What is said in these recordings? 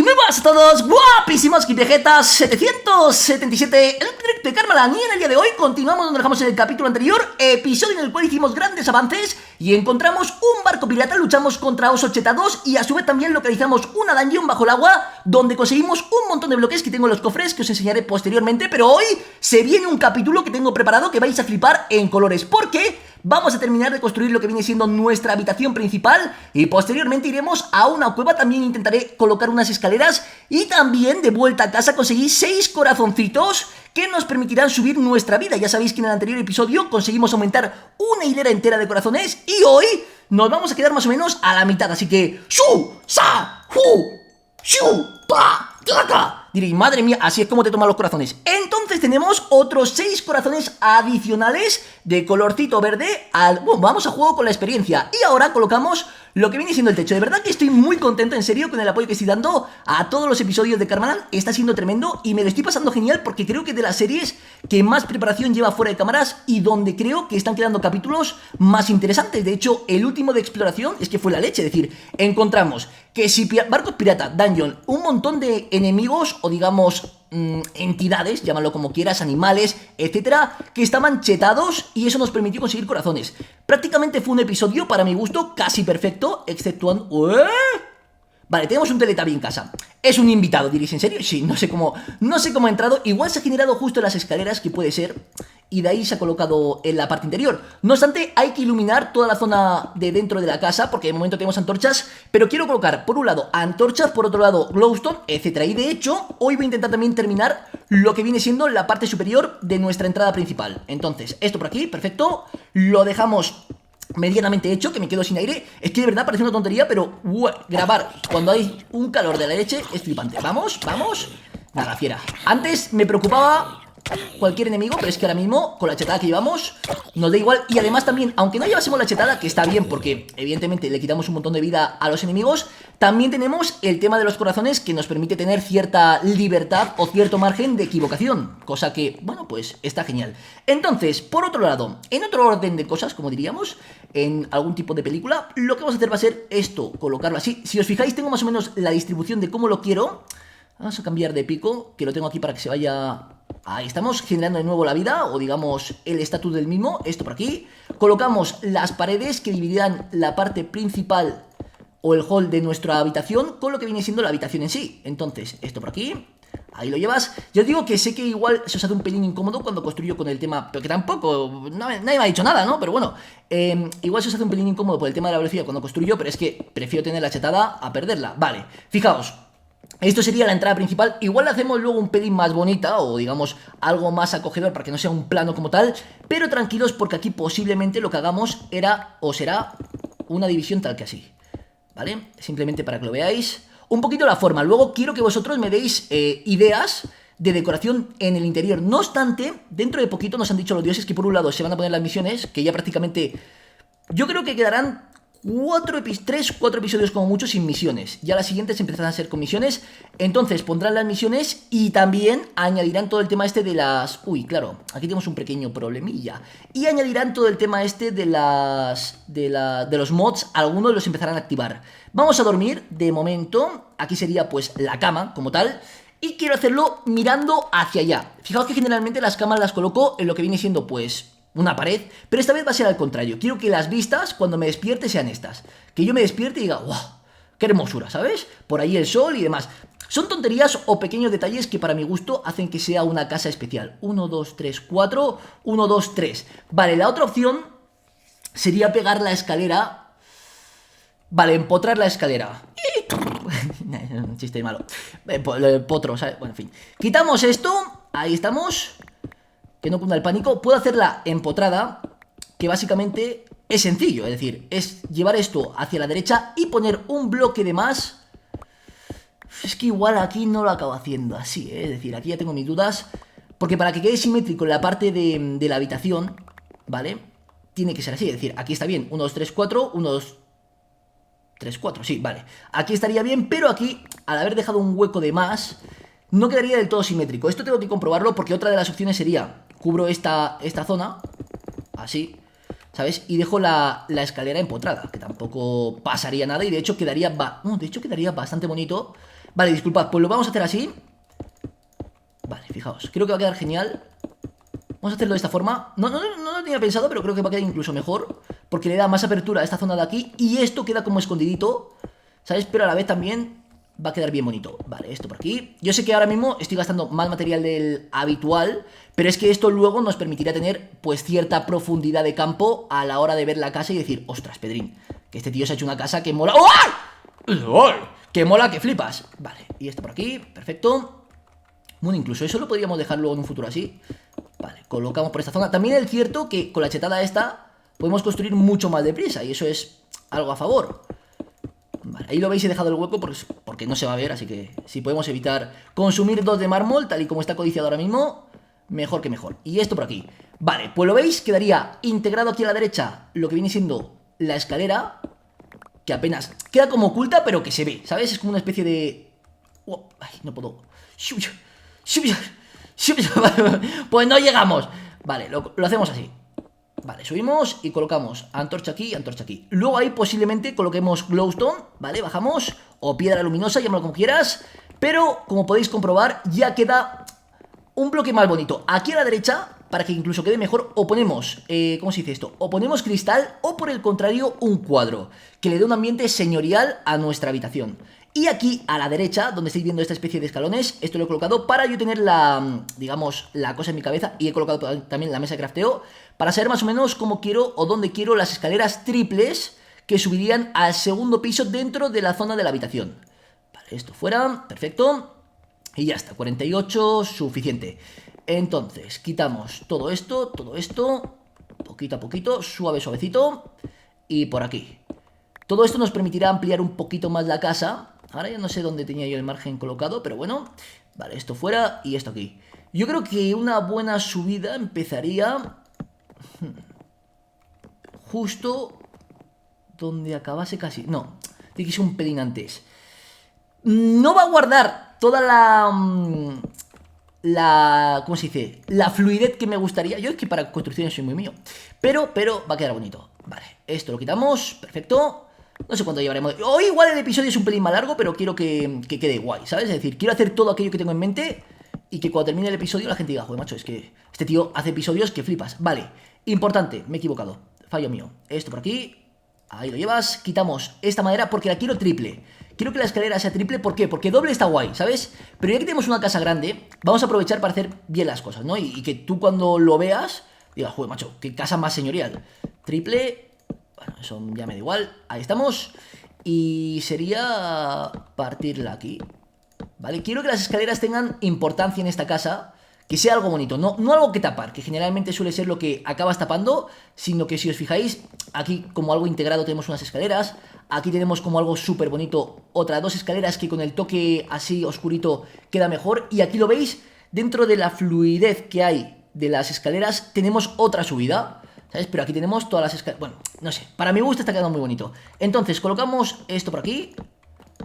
Muy buenas a todos, guapísimos Vegetas 777 en el directo de Karmaland. Y en el día de hoy continuamos donde dejamos en el capítulo anterior, episodio en el cual hicimos grandes avances y encontramos un barco pirata, luchamos contra osos chetados y a su vez también localizamos una dungeon bajo el agua donde conseguimos un montón de bloques que tengo en los cofres que os enseñaré posteriormente. Pero hoy se viene un capítulo que tengo preparado que vais a flipar en colores, porque vamos a terminar de construir lo que viene siendo nuestra habitación principal y posteriormente iremos a una cueva. También intentaré colocar unas escaleras y también de vuelta a casa conseguí 6 corazoncitos que nos permitirán subir nuestra vida. Ya sabéis que en el anterior episodio conseguimos aumentar una hilera entera de corazones y hoy nos vamos a quedar más o menos a la mitad. Así que ¡shu! ¡Sa! ¡Hu! ¡Shu! ¡Pa! ¡Tlaka! Diréis, madre mía, así es como te toman los corazones. Entonces tenemos otros 6 corazones adicionales de colorcito verde. Bueno, vamos a juego con la experiencia. Y ahora colocamos lo que viene siendo el techo. De verdad que estoy muy contento, en serio, con el apoyo que estoy dando a todos los episodios de Karmaland. Está siendo tremendo y me lo estoy pasando genial, porque creo que de las series que más preparación lleva fuera de cámaras y donde creo que están quedando capítulos más interesantes. De hecho, el último de exploración es que fue la leche. Es decir, encontramos que si barcos pirata, dungeon, un montón de enemigos o digamos entidades, llámalo como quieras, animales, etcétera, que estaban chetados y eso nos permitió conseguir corazones. Prácticamente fue un episodio, para mi gusto, casi perfecto, exceptuando... Vale, tenemos un Teletubby en casa. Es un invitado, diréis, ¿en serio? Sí, no sé cómo ha entrado. Igual se ha generado justo en las escaleras, que puede ser, y de ahí se ha colocado en la parte interior. No obstante, hay que iluminar toda la zona de dentro de la casa, porque de momento tenemos antorchas, pero quiero colocar, por un lado, antorchas, por otro lado, glowstone, etcétera. Y de hecho, hoy voy a intentar también terminar lo que viene siendo la parte superior de nuestra entrada principal. Entonces, esto por aquí, perfecto. Lo dejamos medianamente hecho, que me quedo sin aire. Es que de verdad parece una tontería, pero grabar cuando hay un calor de la leche es flipante. Vamos, vamos. Nada, fiera. Antes me preocupaba cualquier enemigo, pero es que ahora mismo con la chetada que llevamos nos da igual. Y además también, aunque no llevásemos la chetada, que está bien porque evidentemente le quitamos un montón de vida a los enemigos, también tenemos el tema de los corazones, que nos permite tener cierta libertad o cierto margen de equivocación, cosa que, bueno, pues está genial. Entonces, por otro lado, en otro orden de cosas, como diríamos en algún tipo de película, lo que vamos a hacer va a ser esto, colocarlo así. Si os fijáis, tengo más o menos la distribución de cómo lo quiero. Vamos a cambiar de pico, que lo tengo aquí para que se vaya... Ahí estamos, generando de nuevo la vida, o digamos el estatus del mismo. Esto por aquí. Colocamos las paredes que dividirán la parte principal o el hall de nuestra habitación con lo que viene siendo la habitación en sí. Entonces, esto por aquí. Ahí lo llevas. Yo os digo que sé que igual se os hace un pelín incómodo cuando construyo con el tema, pero que tampoco, nadie me ha dicho nada, ¿no? Pero bueno, igual se os hace un pelín incómodo por el tema de la velocidad cuando construyo, pero es que prefiero tener la chetada a perderla. Vale, fijaos. Esto sería la entrada principal. Igual la hacemos luego un pelín más bonita, o digamos algo más acogedor para que no sea un plano como tal. Pero tranquilos, porque aquí posiblemente lo que hagamos era o será una división tal que así, ¿vale? Simplemente para que lo veáis un poquito la forma. Luego quiero que vosotros me deis ideas de decoración en el interior. No obstante, dentro de poquito nos han dicho los dioses que por un lado se van a poner las misiones, que ya prácticamente yo creo que quedarán 3, 4 episodios como mucho sin misiones. Ya las siguientes empezarán a ser con misiones. Entonces pondrán las misiones y también añadirán todo el tema este de las... Uy, claro, aquí tenemos un pequeño problemilla. Y añadirán todo el tema este de de los mods. Algunos los empezarán a activar. Vamos a dormir, de momento. Aquí sería pues la cama como tal. Y quiero hacerlo mirando hacia allá. Fijaos que generalmente las camas las coloco en lo que viene siendo pues una pared, pero esta vez va a ser al contrario. Quiero que las vistas cuando me despierte sean estas. Que yo me despierte y diga, ¡wow! ¡Qué hermosura! ¿Sabes? Por ahí el sol y demás. Son tonterías o pequeños detalles que para mi gusto hacen que sea una casa especial. 1, 2, 3, 4, 1, 2, 3. Vale, la otra opción sería pegar la escalera. Vale, empotrar la escalera. Un chiste malo. El potro, ¿sabes? Bueno, en fin. Quitamos esto. Ahí estamos. Que no cunda el pánico. Puedo hacerla empotrada, que básicamente es sencillo. Es decir, es llevar esto hacia la derecha y poner un bloque de más. Es que igual aquí no lo acabo haciendo así, ¿eh? Es decir, aquí ya tengo mis dudas, porque para que quede simétrico en la parte de la habitación, ¿vale? Tiene que ser así, es decir, aquí está bien. 1, 2, 3, 4, 1, 2, 3, 4, sí, vale. Aquí estaría bien, pero aquí, al haber dejado un hueco de más, no quedaría del todo simétrico. Esto tengo que comprobarlo, porque otra de las opciones sería: cubro esta zona, así, ¿sabes? Y dejo la escalera empotrada, que tampoco pasaría nada y de hecho quedaría, bastante bonito Vale, disculpad, pues lo vamos a hacer así. Vale, fijaos, creo que va a quedar genial. Vamos a hacerlo de esta forma. No lo tenía pensado, pero creo que va a quedar incluso mejor, porque le da más apertura a esta zona de aquí. Y esto queda como escondidito, ¿sabes? Pero a la vez también va a quedar bien bonito. Vale, esto por aquí. Yo sé que ahora mismo estoy gastando más material del habitual, pero es que esto luego nos permitirá tener pues cierta profundidad de campo a la hora de ver la casa y decir, ostras, Pedrín, que este tío se ha hecho una casa que mola. ¡Oh! ¡Que mola, que flipas! Vale, y esto por aquí, perfecto. Bueno, incluso eso lo podríamos dejar luego en un futuro así. Vale, colocamos por esta zona. También es cierto que con la chetada esta podemos construir mucho más deprisa y eso es algo a favor. Vale, ahí lo veis, he dejado el hueco porque no se va a ver, así que si podemos evitar consumir 2 de mármol, tal y como está codiciado ahora mismo, mejor que mejor. Y esto por aquí. Vale, pues lo veis, quedaría integrado aquí a la derecha lo que viene siendo la escalera, que apenas queda como oculta, pero que se ve, ¿sabes? Es como una especie de... Ay, no puedo... Pues no llegamos. Vale, lo hacemos así. Vale, subimos y colocamos antorcha aquí y antorcha aquí. Luego ahí posiblemente coloquemos glowstone, ¿vale? Bajamos, o piedra luminosa, llámalo como quieras. Pero, como podéis comprobar, ya queda un bloque más bonito. Aquí a la derecha, para que incluso quede mejor, o ponemos, ¿cómo se dice esto? O ponemos cristal, o por el contrario, un cuadro, que le dé un ambiente señorial a nuestra habitación. Y aquí a la derecha, donde estáis viendo esta especie de escalones, esto lo he colocado para yo tener la, digamos, la cosa en mi cabeza. Y he colocado también la mesa de crafteo para saber más o menos cómo quiero o dónde quiero las escaleras triples que subirían al segundo piso dentro de la zona de la habitación. Vale, esto fuera, perfecto. Y ya está, 48, suficiente. Entonces, quitamos todo esto, poquito a poquito, suavecito. Y por aquí. Todo esto nos permitirá ampliar un poquito más la casa. Ahora ya no sé dónde tenía yo el margen colocado, pero bueno. Vale, esto fuera y esto aquí. Yo creo que una buena subida empezaría justo donde acabase casi. No, tiene que ser un pelín antes. No va a guardar toda ¿cómo se dice? La fluidez que me gustaría. Yo es que para construcciones soy muy mío. Pero va a quedar bonito. Vale, esto lo quitamos, perfecto. No sé cuánto llevaremos. Hoy igual el episodio es un pelín más largo, pero quiero que quede guay, ¿sabes? Es decir, quiero hacer todo aquello que tengo en mente y que cuando termine el episodio la gente diga, joder, macho, es que este tío hace episodios que flipas. Vale, importante, me he equivocado, fallo mío. Esto por aquí, ahí lo llevas. Quitamos esta madera porque la quiero triple. Quiero que la escalera sea triple, ¿por qué? Porque doble está guay, ¿sabes? Pero ya que tenemos una casa grande, vamos a aprovechar para hacer bien las cosas, ¿no? Y que tú cuando lo veas digas, joder, macho, qué casa más señorial. Triple... Bueno, eso ya me da igual. Ahí estamos. Y sería partirla aquí. ¿Vale? Quiero que las escaleras tengan importancia en esta casa. Que sea algo bonito. No algo que tapar, que generalmente suele ser lo que acabas tapando. Sino que si os fijáis, aquí como algo integrado tenemos unas escaleras. Aquí tenemos como algo súper bonito otras 2 escaleras que con el toque así oscurito queda mejor. Y aquí lo veis, dentro de la fluidez que hay de las escaleras tenemos otra subida, ¿sabes? Pero aquí tenemos todas las escaleras. Bueno, no sé, para mi gusto está quedando muy bonito. Entonces, colocamos esto por aquí.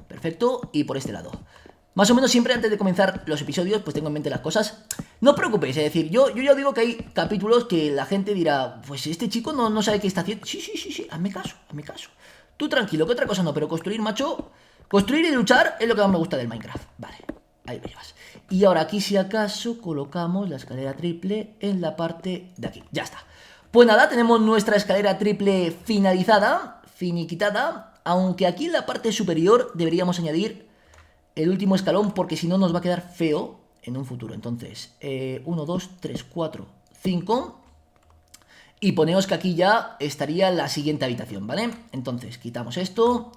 Perfecto, y por este lado. Más o menos siempre antes de comenzar los episodios, pues tengo en mente las cosas. No os preocupéis, es decir, yo ya os digo que hay capítulos que la gente dirá, pues este chico no sabe qué está haciendo. Sí, hazme caso. Tú tranquilo, que otra cosa no, pero construir, macho. Construir y luchar es lo que más me gusta del Minecraft. Vale, ahí lo llevas. Y ahora aquí, si acaso, colocamos la escalera triple en la parte de aquí. Ya está. Pues nada, tenemos nuestra escalera triple finalizada, finiquitada, aunque aquí en la parte superior deberíamos añadir el último escalón porque si no nos va a quedar feo en un futuro. Entonces, 1, 2, 3, 4, 5 y poneos que aquí ya estaría la siguiente habitación, ¿vale? Entonces, quitamos esto,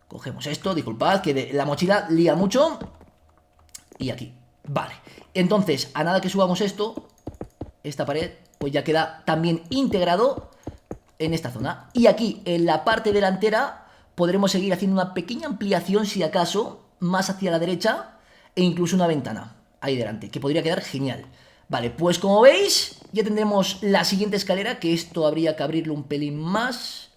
cogemos esto, disculpad que la mochila lía mucho y aquí, vale. Entonces, a nada que subamos esto, esta pared pues ya queda también integrado en esta zona. Y aquí, en la parte delantera, podremos seguir haciendo una pequeña ampliación, si acaso, más hacia la derecha, e incluso una ventana ahí delante, que podría quedar genial. Vale, pues como veis, ya tendremos la siguiente escalera, que esto habría que abrirlo un pelín más,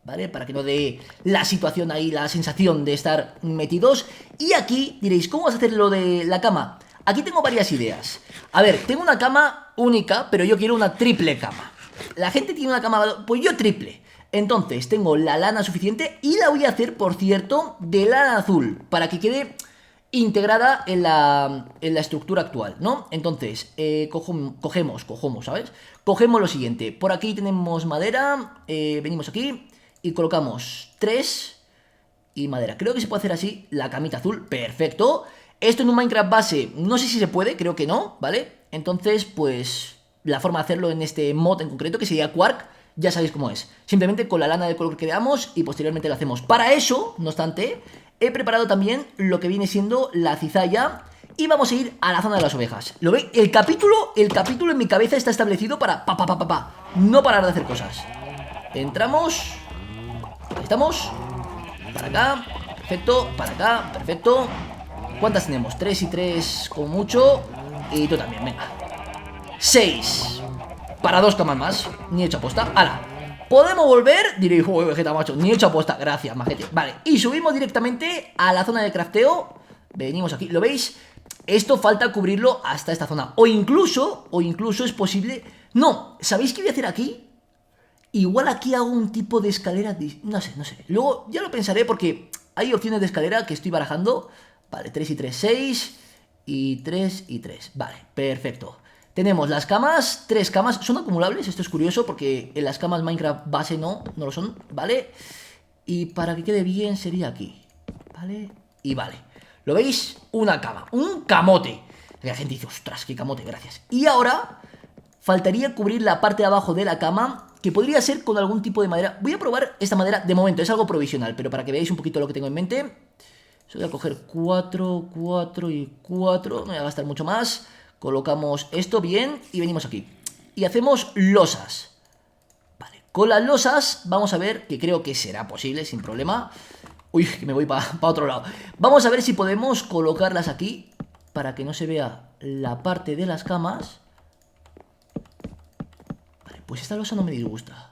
¿vale? Para que no dé la situación ahí, la sensación de estar metidos. Y aquí diréis, ¿cómo vas a hacer lo de la cama? Aquí tengo varias ideas. A ver, tengo una cama única, pero yo quiero una triple cama. La gente tiene una cama, pues yo triple. Entonces tengo la lana suficiente y la voy a hacer, por cierto, de lana azul, para que quede integrada en la estructura actual, ¿no? Entonces, cogemos, ¿sabes? Cogemos lo siguiente. Por aquí tenemos madera, venimos aquí y colocamos 3 y madera. Creo que se puede hacer así la camita azul, perfecto. Esto en un Minecraft base, no sé si se puede, creo que no, ¿vale? Entonces, pues, la forma de hacerlo en este mod en concreto, que sería Quark, ya sabéis cómo es. Simplemente con la lana del color que veamos y posteriormente lo hacemos. Para eso, no obstante, he preparado también lo que viene siendo la cizalla y vamos a ir a la zona de las ovejas. ¿Lo veis? El capítulo en mi cabeza está establecido para no parar de hacer cosas. Entramos. Ahí estamos. Para acá, perfecto. Para acá, perfecto. ¿Cuántas tenemos? 3 y 3 como mucho. Y tú también, venga. 6. Para 2 camas más. Ni hecho aposta. ¡Hala! Podemos volver. Diréis, uy, Vegeta, macho. Ni hecho aposta. Gracias, majete. Vale, y subimos directamente a la zona de crafteo. Venimos aquí. ¿Lo veis? Esto falta cubrirlo hasta esta zona. O incluso es posible. No, ¿sabéis qué voy a hacer aquí? Igual aquí hago un tipo de escalera. No sé. Luego ya lo pensaré porque hay opciones de escalera que estoy barajando. Vale, 3 y 3, 6. Y 3 y 3. Vale, perfecto. Tenemos las camas, 3 camas. Son acumulables, esto es curioso porque en las camas Minecraft base no lo son, ¿vale? Y para que quede bien sería aquí, ¿vale? Y vale. ¿Lo veis? Una cama, un camote. La gente dice, ostras, qué camote, gracias. Y ahora faltaría cubrir la parte de abajo de la cama, que podría ser con algún tipo de madera. Voy a probar esta madera, de momento es algo provisional, pero para que veáis un poquito lo que tengo en mente. Voy a coger 4, 4 y 4, no voy a gastar mucho más. Colocamos esto bien y venimos aquí. Y hacemos losas. Vale, con las losas vamos a ver, que creo que será posible sin problema. Uy, que me voy para otro lado. Vamos a ver si podemos colocarlas aquí para que no se vea la parte de las camas. Vale, pues esta losa no me disgusta.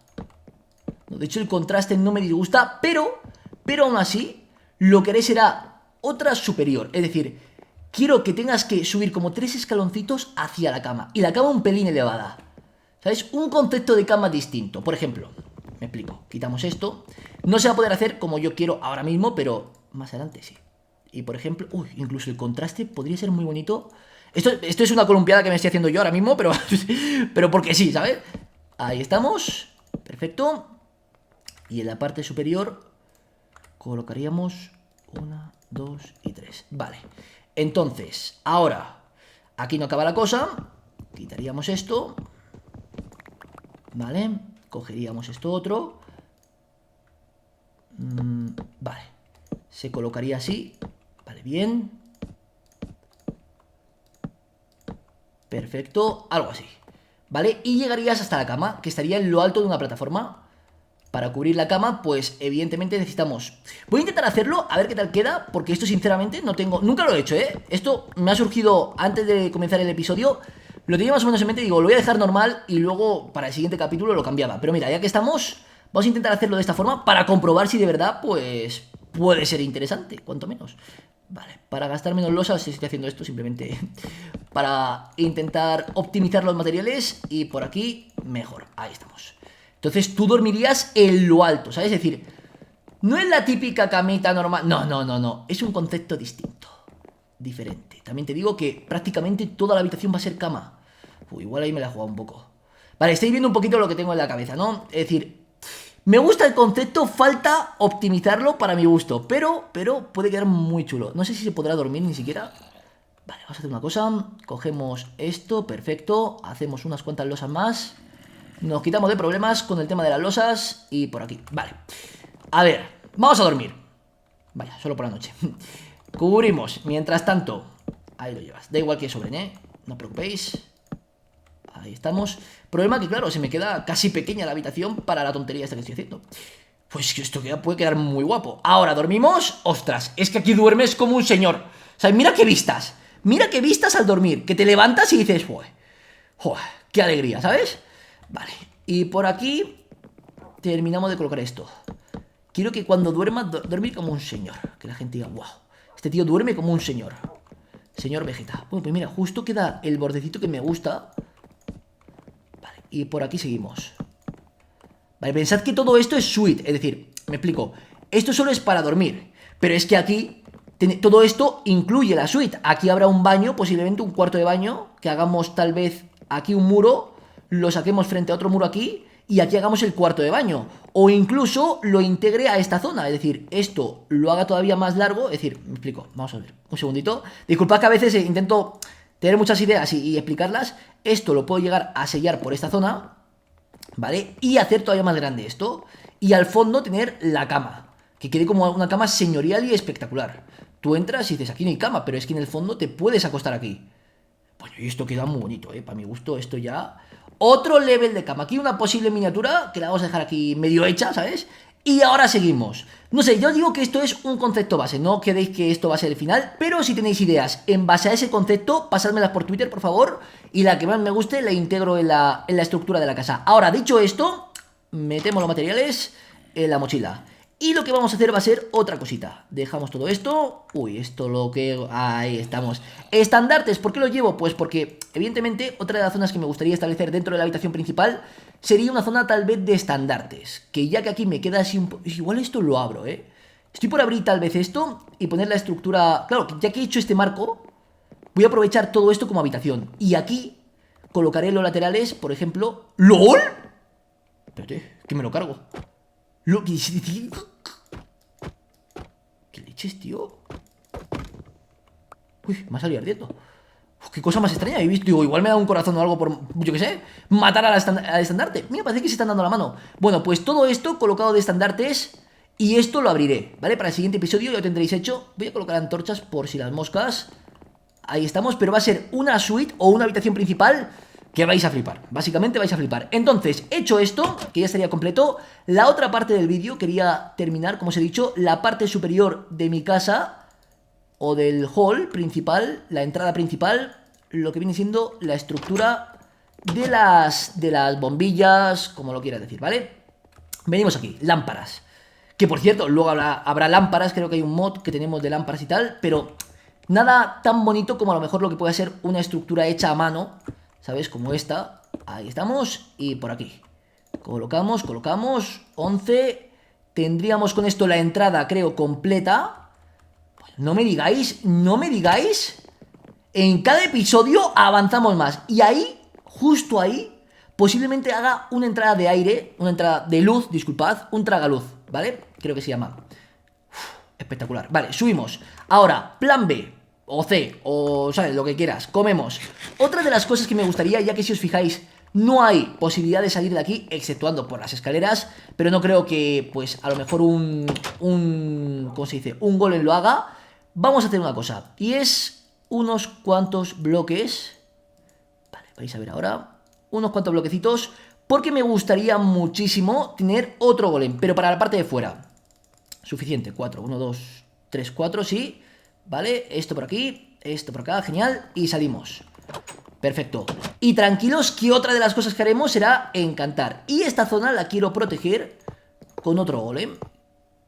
De hecho el contraste no me disgusta, pero aún así lo que haré será otra superior. Es decir, quiero que tengas que subir como 3 escaloncitos hacia la cama. Y la cama un pelín elevada. ¿Sabes? Un concepto de cama distinto. Por ejemplo, me explico. Quitamos esto. No se va a poder hacer como yo quiero ahora mismo, pero más adelante sí. Y por ejemplo, incluso el contraste podría ser muy bonito. Esto es una columpiada que me estoy haciendo yo ahora mismo, pero porque sí, ¿sabes? Ahí estamos. Perfecto. Y en la parte superior colocaríamos 1, 2 y 3. Vale. Entonces, ahora, aquí no acaba la cosa. Quitaríamos esto. Vale. Cogeríamos esto otro. Vale. Se colocaría así. Vale, bien. Perfecto. Algo así. Vale. Y llegarías hasta la cama, que estaría en lo alto de una plataforma. Para cubrir la cama, pues evidentemente necesitamos... Voy a intentar hacerlo, a ver qué tal queda, porque esto sinceramente no tengo... Nunca lo he hecho, ¿eh? Esto me ha surgido antes de comenzar el episodio. Lo tenía más o menos en mente, digo, lo voy a dejar normal y luego para el siguiente capítulo lo cambiaba. Pero mira, ya que estamos, vamos a intentar hacerlo de esta forma para comprobar si de verdad, pues, puede ser interesante, cuanto menos. Vale, para gastar menos losas estoy haciendo esto simplemente para intentar optimizar los materiales y por aquí mejor. Ahí estamos. Entonces tú dormirías en lo alto, ¿sabes? Es decir, no es la típica camita normal. No. Es un concepto distinto. Diferente. También te digo que prácticamente toda la habitación va a ser cama. Igual ahí me la he jugado un poco. Vale, estáis viendo un poquito lo que tengo en la cabeza, ¿no? Es decir, me gusta el concepto, falta optimizarlo para mi gusto. Pero puede quedar muy chulo. No sé si se podrá dormir ni siquiera. Vale, vamos a hacer una cosa. Cogemos esto, perfecto. Hacemos unas cuantas losas más. Nos quitamos de problemas con el tema de las losas. Y por aquí, vale. A ver, vamos a dormir. Vaya, solo por la noche. Cubrimos, mientras tanto. Ahí lo llevas, da igual que sobren, ¿eh? No os preocupéis. Ahí estamos. Problema que claro, se me queda casi pequeña la habitación para la tontería esta que estoy haciendo. Pues que esto puede quedar muy guapo. Ahora, ¿dormimos? Ostras, es que aquí duermes como un señor. O sea, mira qué vistas. Mira qué vistas al dormir. Que te levantas y dices, ¡joder! ¡Qué alegría!, ¿sabes? Vale, y por aquí terminamos de colocar esto. Quiero que cuando duerma, dormir como un señor. Que la gente diga, wow, este tío duerme como un señor. Señor Vegeta. Bueno, pues mira, justo queda el bordecito que me gusta. Vale, y por aquí seguimos. Vale, pensad que todo esto es suite. Es decir, me explico. Esto solo es para dormir. Pero es que aquí Todo esto incluye la suite. Aquí habrá un baño, posiblemente un cuarto de baño, que hagamos tal vez aquí un muro, lo saquemos frente a otro muro aquí, y aquí hagamos el cuarto de baño. O incluso lo integre a esta zona, es decir, esto lo haga todavía más largo. Es decir, me explico, vamos a ver, un segundito. Disculpad que a veces intento tener muchas ideas y explicarlas. Esto lo puedo llegar a sellar por esta zona, ¿vale? Y hacer todavía más grande esto. Y al fondo tener la cama, que quede como una cama señorial y espectacular. Tú entras y dices, aquí no hay cama, pero es que en el fondo te puedes acostar aquí. Bueno, y esto queda muy bonito, para mi gusto, esto ya... Otro level de cama. Aquí una posible miniatura que la vamos a dejar aquí medio hecha, ¿sabes? Y ahora seguimos. No sé, yo digo que esto es un concepto base, no queréis que esto va a ser el final, pero si tenéis ideas en base a ese concepto, pasádmelas por Twitter, por favor, y la que más me guste la integro en la estructura de la casa. Ahora, dicho esto, metemos los materiales en la mochila. Y lo que vamos a hacer va a ser otra cosita. Dejamos todo esto. Uy, esto lo que... Ahí estamos. Estandartes, ¿por qué lo llevo? Pues porque, evidentemente, otra de las zonas que me gustaría establecer dentro de la habitación principal sería una zona tal vez de estandartes. Que ya que aquí me queda así un poco... Igual esto lo abro, ¿eh? Estoy por abrir tal vez esto y poner la estructura... Claro, ya que he hecho este marco, voy a aprovechar todo esto como habitación. Y aquí colocaré los laterales, por ejemplo... ¡LOL! Espérate, que me lo cargo. ¿Qué leches, tío? Uy, me ha salido ardiendo. Uf, qué cosa más extraña. He visto, digo, igual me da un corazón o algo por, yo qué sé, matar al estandarte. Mira, parece que se están dando la mano. Bueno, pues todo esto colocado de estandartes. Y esto lo abriré, ¿vale? Para el siguiente episodio ya lo tendréis hecho. Voy a colocar antorchas por si las moscas. Ahí estamos, pero va a ser una suite o una habitación principal que vais a flipar, básicamente vais a flipar. Entonces, hecho esto, que ya estaría completo, la otra parte del vídeo quería terminar, como os he dicho, la parte superior de mi casa, o del hall principal, la entrada principal, lo que viene siendo la estructura de las bombillas, como lo quieras decir, ¿vale? Venimos aquí, lámparas. Que por cierto, luego habrá lámparas, creo que hay un mod que tenemos de lámparas y tal, pero nada tan bonito como a lo mejor lo que puede ser una estructura hecha a mano, ¿sabes? Como esta. Ahí estamos. Y por aquí. Colocamos. 11. Tendríamos con esto la entrada, creo, completa. No me digáis. En cada episodio avanzamos más. Y ahí, justo ahí, posiblemente haga una entrada de aire. Una entrada de luz, disculpad. Un tragaluz, ¿vale? Creo que se llama. Espectacular. Vale, subimos. Ahora, plan B. O C, o sabes, lo que quieras, comemos. Otra de las cosas que me gustaría, ya que si os fijáis, no hay posibilidad de salir de aquí, exceptuando por las escaleras, pero no creo que, pues, a lo mejor ¿cómo se dice? Un golem lo haga. Vamos a hacer una cosa, y es unos cuantos bloques. Vale, vais a ver ahora. Unos cuantos bloquecitos, porque me gustaría muchísimo tener otro golem, pero para la parte de fuera. Suficiente, 4, 1, 2, 3, 4, sí. Vale, esto por aquí, esto por acá, genial. Y salimos. Perfecto. Y tranquilos que otra de las cosas que haremos será encantar. Y esta zona la quiero proteger con otro golem.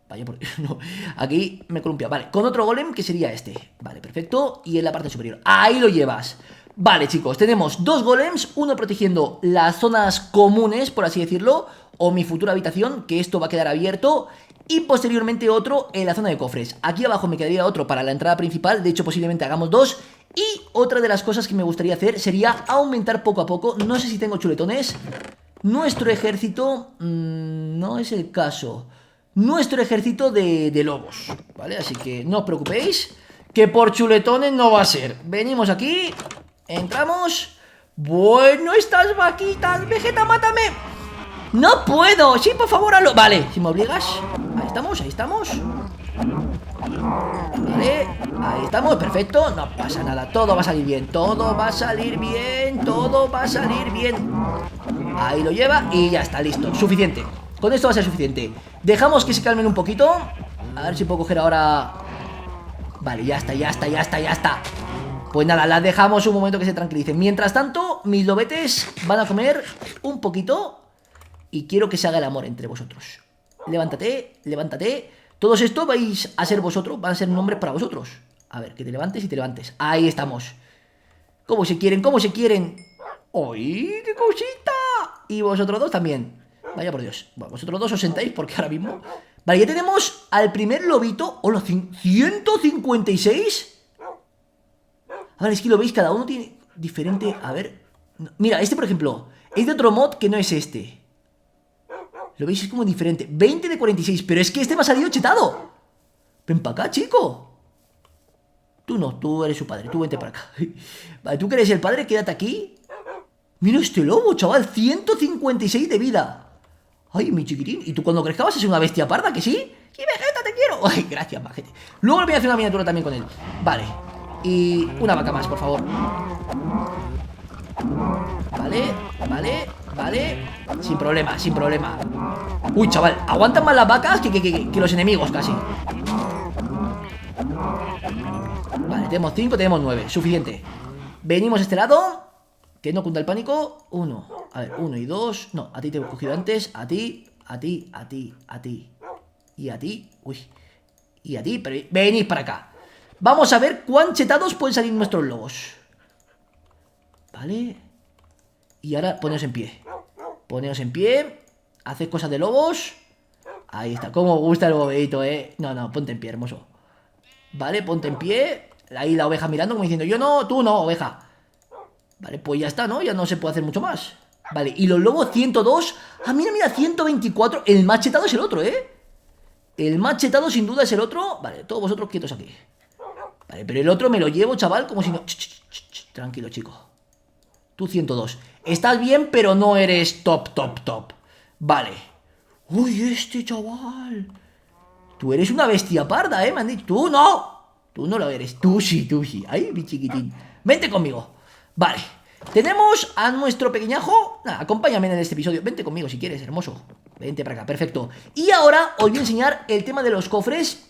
Vaya por... no, aquí me columpia. Vale, con otro golem que sería este. Vale, perfecto. Y en la parte superior. Ahí lo llevas. Vale, chicos, tenemos dos golems. Uno protegiendo las zonas comunes, por así decirlo, o mi futura habitación, que esto va a quedar abierto. Y posteriormente otro en la zona de cofres. Aquí abajo me quedaría otro para la entrada principal. De hecho, posiblemente hagamos dos. Y otra de las cosas que me gustaría hacer sería aumentar poco a poco. No sé si tengo chuletones. Nuestro ejército... no es el caso. Nuestro ejército de lobos, ¿vale? Así que no os preocupéis, que por chuletones no va a ser. Venimos aquí, entramos. Bueno, estas vaquitas, Vegeta, mátame. No puedo, sí, por favor, hazlo. Vale, si me obligas. Ahí estamos, ahí estamos. Vale, ahí estamos, perfecto. No pasa nada, todo va a salir bien. Todo va a salir bien, todo va a salir bien. Ahí lo lleva y ya está, listo, suficiente. Con esto va a ser suficiente. Dejamos que se calmen un poquito. A ver si puedo coger ahora. Vale, ya está, ya está, ya está, ya está. Pues nada, las dejamos un momento que se tranquilicen. Mientras tanto, mis lobetes van a comer un poquito. Y quiero que se haga el amor entre vosotros. Levántate, levántate. Todos estos vais a ser vosotros. Van a ser nombres para vosotros. A ver, que te levantes y te levantes. Ahí estamos. ¿Cómo se quieren? ¿Cómo se quieren? ¡Ay, qué cosita! Y vosotros dos también. Vaya por Dios. Bueno, vosotros dos os sentáis porque ahora mismo Vale, ya tenemos al primer lobito. ¡Hola! ¿156? Vale, es que lo veis, cada uno tiene diferente... A ver... Mira, este por ejemplo es de otro mod que no es este. Lo veis, es como diferente. 20 de 46, pero es que este me ha salido chetado. Ven para acá, chico. Tú no, tú eres su padre, tú vente para acá. Vale, tú que eres el padre, quédate aquí. Mira este lobo, chaval, 156 de vida. Ay, mi chiquitín. ¿Y tú cuando crezcas vas a ser una bestia parda, que sí? Sí, Vegeta, te quiero. Ay, gracias, majete. Luego le voy a hacer una miniatura también con él. Vale. Y una vaca más, por favor. Vale. Sin problema, sin problema. Uy, chaval, aguantan más las vacas que los enemigos casi. Vale, tenemos 5, tenemos 9, suficiente. Venimos a este lado. Que no cunda el pánico. 1, a ver, 1 y 2. No, a ti te he cogido antes. A ti. Y a ti. Uy. Y a ti, pero venid para acá. Vamos a ver cuán chetados pueden salir nuestros lobos. Vale. Y ahora poneos en pie. Poneos en pie. Haced cosas de lobos. Ahí está, cómo gusta el bobedito, No, ponte en pie, hermoso. Vale, ponte en pie. Ahí la oveja mirando como diciendo, yo no, tú no, oveja. Vale, pues ya está, ¿no? Ya no se puede hacer mucho más. Vale, y los lobos 102. Ah, mira, 124. El más chetado es el otro, El más chetado sin duda es el otro. Vale, todos vosotros quietos aquí. Vale, pero el otro me lo llevo, chaval, como si no... Tranquilo, chico. Tú 102. Estás bien, pero no eres top. Vale. Uy, este chaval. Tú eres una bestia parda, me han dicho. Tú no. Tú no lo eres. Tú sí. Ay, mi chiquitín. Vente conmigo. Vale. Tenemos a nuestro pequeñajo. Nada, acompáñame en este episodio. Vente conmigo si quieres, hermoso. Vente para acá, perfecto. Y ahora os voy a enseñar el tema de los cofres.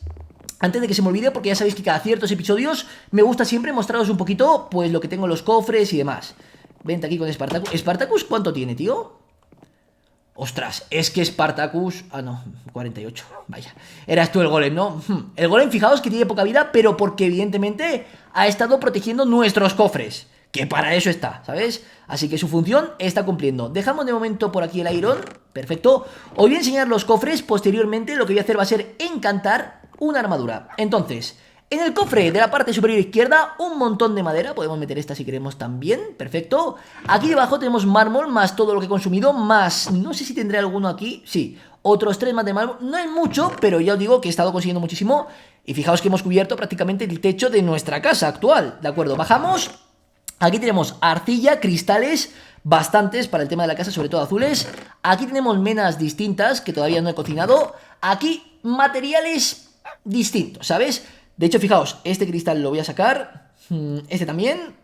Antes de que se me olvide, porque ya sabéis que cada ciertos episodios me gusta siempre mostraros un poquito, pues, lo que tengo en los cofres y demás. Vente aquí con Spartacus. ¿Spartacus cuánto tiene, tío? Ostras, es que Spartacus... Ah, no, 48, vaya. Eras tú el golem, ¿no? El golem, fijaos que tiene poca vida, pero porque evidentemente ha estado protegiendo nuestros cofres. Que para eso está, ¿sabes? Así que su función está cumpliendo. Dejamos de momento por aquí el iron. Perfecto. Os voy a enseñar los cofres. Posteriormente lo que voy a hacer va a ser encantar una armadura. Entonces, en el cofre de la parte superior izquierda, un montón de madera. Podemos meter esta si queremos también. Perfecto. Aquí debajo tenemos mármol, más todo lo que he consumido, más... No sé si tendré alguno aquí. Sí, otros 3 más de mármol. No es mucho, pero ya os digo que he estado consiguiendo muchísimo. Y fijaos que hemos cubierto prácticamente el techo de nuestra casa actual. ¿De acuerdo? Bajamos. Aquí tenemos arcilla, cristales, bastantes para el tema de la casa, sobre todo azules. Aquí tenemos menas distintas que todavía no he cocinado. Aquí materiales distintos, ¿sabes? De hecho, fijaos, este cristal lo voy a sacar. Este también.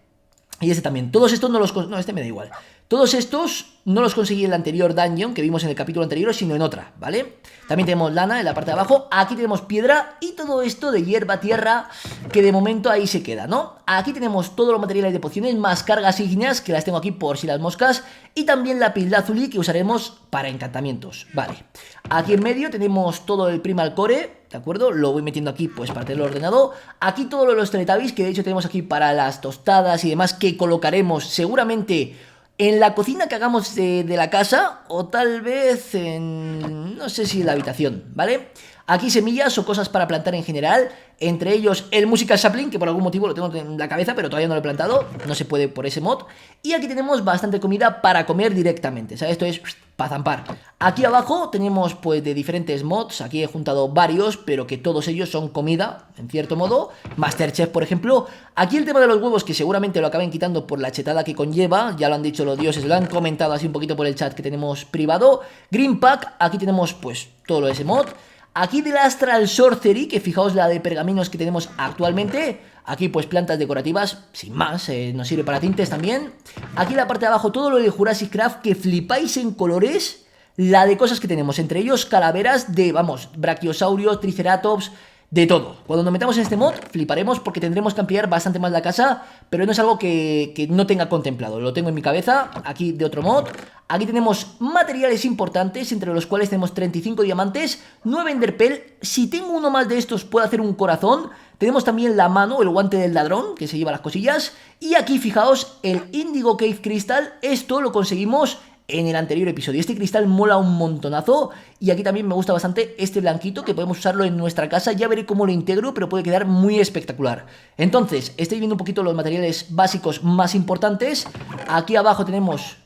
Y este también. Todos estos no los... No, este me da igual. Todos estos no los conseguí en la anterior dungeon que vimos en el capítulo anterior, sino en otra, ¿vale? También tenemos lana en la parte de abajo. Aquí tenemos piedra y todo esto de hierba, tierra, que de momento ahí se queda, ¿no? Aquí tenemos todos los materiales de pociones, más cargas ígneas, que las tengo aquí por si las moscas. Y también la lazuli que usaremos para encantamientos, ¿vale? Aquí en medio tenemos todo el primal core, ¿de acuerdo? Lo voy metiendo aquí pues para tenerlo ordenado. Aquí todo lo de los teletubbies, que de hecho tenemos aquí para las tostadas y demás, que colocaremos seguramente en la cocina que hagamos de la casa, o tal vez en... no sé si en la habitación, ¿vale? Aquí semillas o cosas para plantar en general, entre ellos el Musical Sapling, que por algún motivo lo tengo en la cabeza, pero todavía no lo he plantado, no se puede por ese mod. Y aquí tenemos bastante comida para comer directamente, ¿sabes? Esto es para zampar. Aquí abajo tenemos pues de diferentes mods, aquí he juntado varios, pero que todos ellos son comida, en cierto modo. Masterchef, por ejemplo. Aquí el tema de los huevos, que seguramente lo acaben quitando por la chetada que conlleva, ya lo han dicho los dioses, lo han comentado así un poquito por el chat que tenemos privado. Green Pack, aquí tenemos pues todo lo de ese mod. Aquí del Astral Sorcery, que fijaos la de pergaminos que tenemos actualmente. Aquí pues plantas decorativas, sin más, nos sirve para tintes también. Aquí en la parte de abajo todo lo de Jurassic Craft, que flipáis en colores. La de cosas que tenemos, entre ellos calaveras de, vamos, brachiosaurios, triceratops, de todo. Cuando nos metamos en este mod fliparemos porque tendremos que ampliar bastante más la casa, pero no es algo que no tenga contemplado, lo tengo en mi cabeza. Aquí de otro mod. Aquí tenemos materiales importantes, entre los cuales tenemos 35 diamantes, 9 enderpearl. Si tengo uno más de estos puedo hacer un corazón. Tenemos también la mano, el guante del ladrón, que se lleva las cosillas. Y aquí fijaos el Indigo Cave Crystal, esto lo conseguimos en el anterior episodio. Este cristal mola un montonazo y aquí también me gusta bastante este blanquito que podemos usarlo en nuestra casa. Ya veré cómo lo integro, pero puede quedar muy espectacular. Entonces, estáis viendo un poquito los materiales básicos más importantes. Aquí abajo tenemos...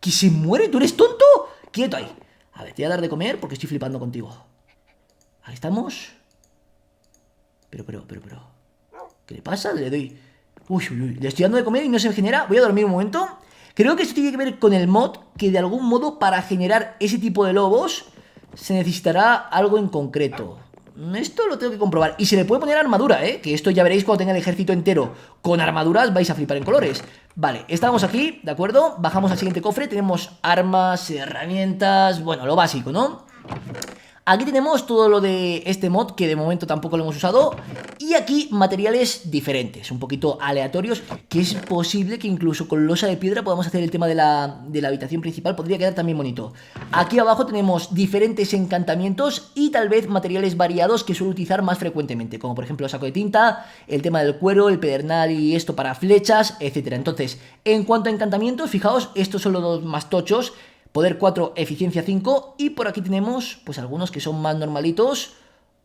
¿Que se muere? ¿Tú eres tonto? Quieto ahí. A ver, te voy a dar de comer porque estoy flipando contigo. Ahí estamos. Pero. ¿Qué le pasa? Le doy... Uy, le estoy dando de comer y no se me genera. Voy a dormir un momento. Creo que esto tiene que ver con el mod, que de algún modo para generar ese tipo de lobos se necesitará algo en concreto. Esto lo tengo que comprobar. Y se le puede poner armadura, ¿eh? Que esto ya veréis cuando tenga el ejército entero con armaduras, vais a flipar en colores. Vale, estamos aquí, ¿de acuerdo? Bajamos al siguiente cofre, tenemos armas, herramientas, bueno, lo básico, ¿no? Aquí tenemos todo lo de este mod, que de momento tampoco lo hemos usado. Y aquí materiales diferentes, un poquito aleatorios, que es posible que incluso con losa de piedra podamos hacer el tema de la habitación principal. Podría quedar también bonito. Aquí abajo tenemos diferentes encantamientos y tal vez materiales variados que suelo utilizar más frecuentemente, como por ejemplo el saco de tinta, el tema del cuero, el pedernal y esto para flechas, etcétera. Entonces, en cuanto a encantamientos, fijaos, estos son los dos más tochos. Poder 4, eficiencia 5. Y por aquí tenemos pues algunos que son más normalitos.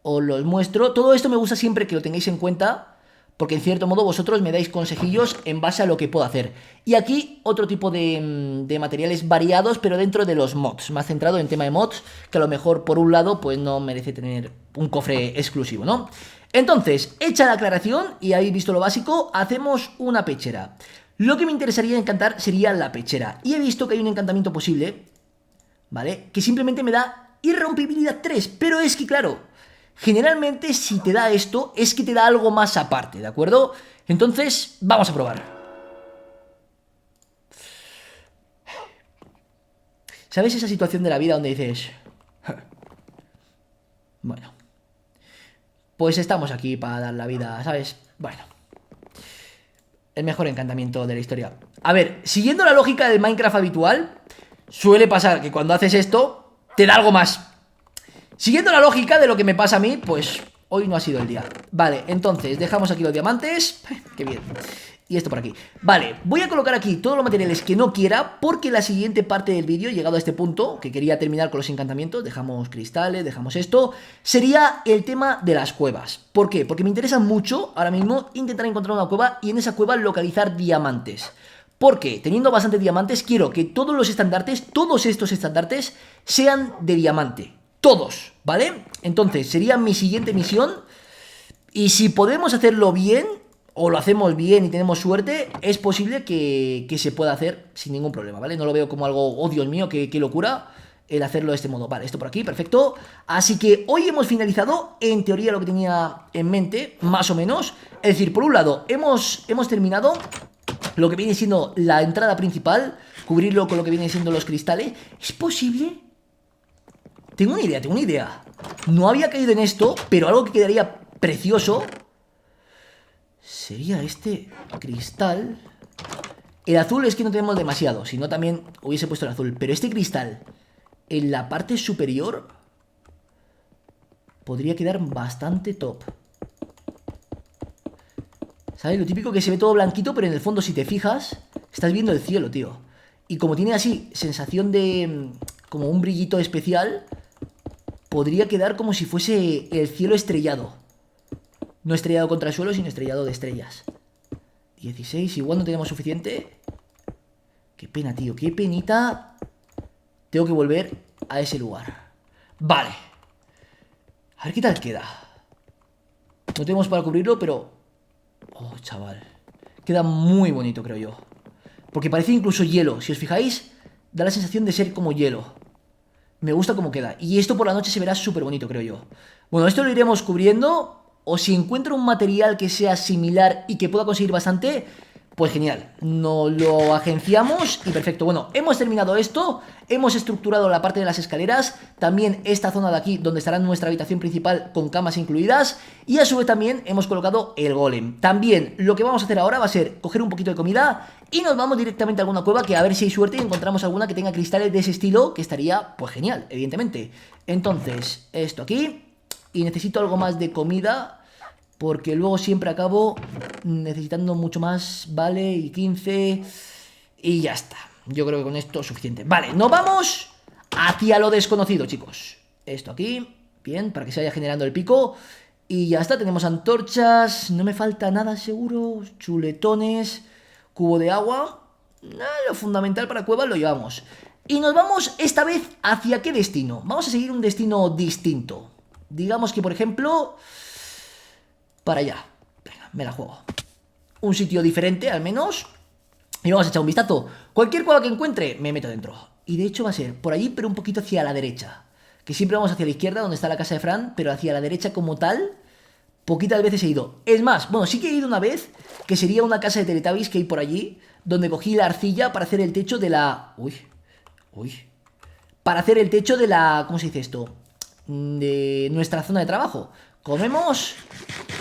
Os los muestro. Todo esto me gusta siempre que lo tengáis en cuenta, porque en cierto modo vosotros me dais consejillos en base a lo que puedo hacer. Y aquí otro tipo de materiales variados, pero dentro de los mods, más centrado en tema de mods, que a lo mejor por un lado pues no merece tener un cofre exclusivo, ¿no? Entonces, hecha la aclaración y habéis visto lo básico, hacemos una pechera. Lo que me interesaría encantar sería la pechera. Y he visto que hay un encantamiento posible, ¿vale? Que simplemente me da irrompibilidad 3. Pero es que, claro, generalmente si te da esto, es que te da algo más aparte, ¿de acuerdo? Entonces, vamos a probar. ¿Sabes esa situación de la vida donde dices... Bueno, pues estamos aquí para dar la vida, ¿sabes? Bueno... El mejor encantamiento de la historia. A ver, siguiendo la lógica del Minecraft habitual, suele pasar que cuando haces esto, te da algo más. Siguiendo la lógica de lo que me pasa a mí, pues hoy no ha sido el día. Vale, entonces, dejamos aquí los diamantes. Qué bien. Y esto por aquí. Vale, voy a colocar aquí todos los materiales que no quiera, porque la siguiente parte del vídeo, llegado a este punto, que quería terminar con los encantamientos, dejamos cristales, dejamos esto, sería el tema de las cuevas. ¿Por qué? Porque me interesa mucho ahora mismo intentar encontrar una cueva y en esa cueva localizar diamantes. Porque teniendo bastantes diamantes, quiero que todos los estandartes, todos estos estandartes, sean de diamante. Todos, ¿vale? Entonces, sería mi siguiente misión. Y si podemos hacerlo bien, o lo hacemos bien y tenemos suerte, es posible que se pueda hacer sin ningún problema, ¿vale? No lo veo como algo, oh Dios mío, qué locura el hacerlo de este modo. Vale, esto por aquí, perfecto. Así que hoy hemos finalizado, en teoría, lo que tenía en mente, más o menos. Es decir, por un lado, hemos terminado lo que viene siendo la entrada principal, cubrirlo con lo que vienen siendo los cristales. ¿Es posible? Tengo una idea. No había caído en esto, pero algo que quedaría precioso sería este cristal. El azul es que no tenemos demasiado, si no también hubiese puesto el azul. Pero este cristal en la parte superior podría quedar bastante top. ¿Sabes? Lo típico que se ve todo blanquito, pero en el fondo si te fijas, estás viendo el cielo, tío. Y como tiene así sensación de... como un brillito especial, podría quedar como si fuese el cielo estrellado. No estrellado contra el suelo, sino estrellado de estrellas. 16, igual no tenemos suficiente. Qué pena, tío, qué penita. Tengo que volver a ese lugar. Vale. A ver qué tal queda. No tenemos para cubrirlo, pero... oh, chaval. Queda muy bonito, creo yo. Porque parece incluso hielo. Si os fijáis, da la sensación de ser como hielo. Me gusta cómo queda. Y esto por la noche se verá súper bonito, creo yo. Bueno, esto lo iremos cubriendo. O si encuentro un material que sea similar y que pueda conseguir bastante, pues genial. Nos lo agenciamos y perfecto. Bueno, hemos terminado esto. Hemos estructurado la parte de las escaleras. También esta zona de aquí donde estará nuestra habitación principal con camas incluidas. Y a su vez también hemos colocado el golem. También lo que vamos a hacer ahora va a ser coger un poquito de comida y nos vamos directamente a alguna cueva, que a ver si hay suerte y encontramos alguna que tenga cristales de ese estilo, que estaría pues genial, evidentemente. Entonces, esto aquí. Y necesito algo más de comida. porque luego siempre acabo necesitando mucho más, vale, y 15, y ya está. Yo creo que con esto es suficiente. Vale, nos vamos hacia lo desconocido, chicos. Esto aquí, bien, para que se vaya generando el pico. Y ya está, tenemos antorchas, no me falta nada seguro, chuletones, cubo de agua. Lo fundamental para cuevas lo llevamos. Y nos vamos esta vez hacia qué destino. Vamos a seguir un destino distinto. Digamos que, por ejemplo, para allá. Venga, me la juego. Un sitio diferente, al menos. Y vamos a echar un vistazo. Cualquier cueva que encuentre, me meto dentro. Y de hecho va a ser por allí, pero un poquito hacia la derecha. Que siempre vamos hacia la izquierda, donde está la casa de Fran, pero hacia la derecha como tal, poquitas veces he ido. Es más, bueno, sí que he ido una vez, que sería una casa de Teletubbies que hay por allí, donde cogí la arcilla para hacer el techo de la... Uy. Para hacer el techo de la... ¿Cómo se dice esto? De nuestra zona de trabajo. Comemos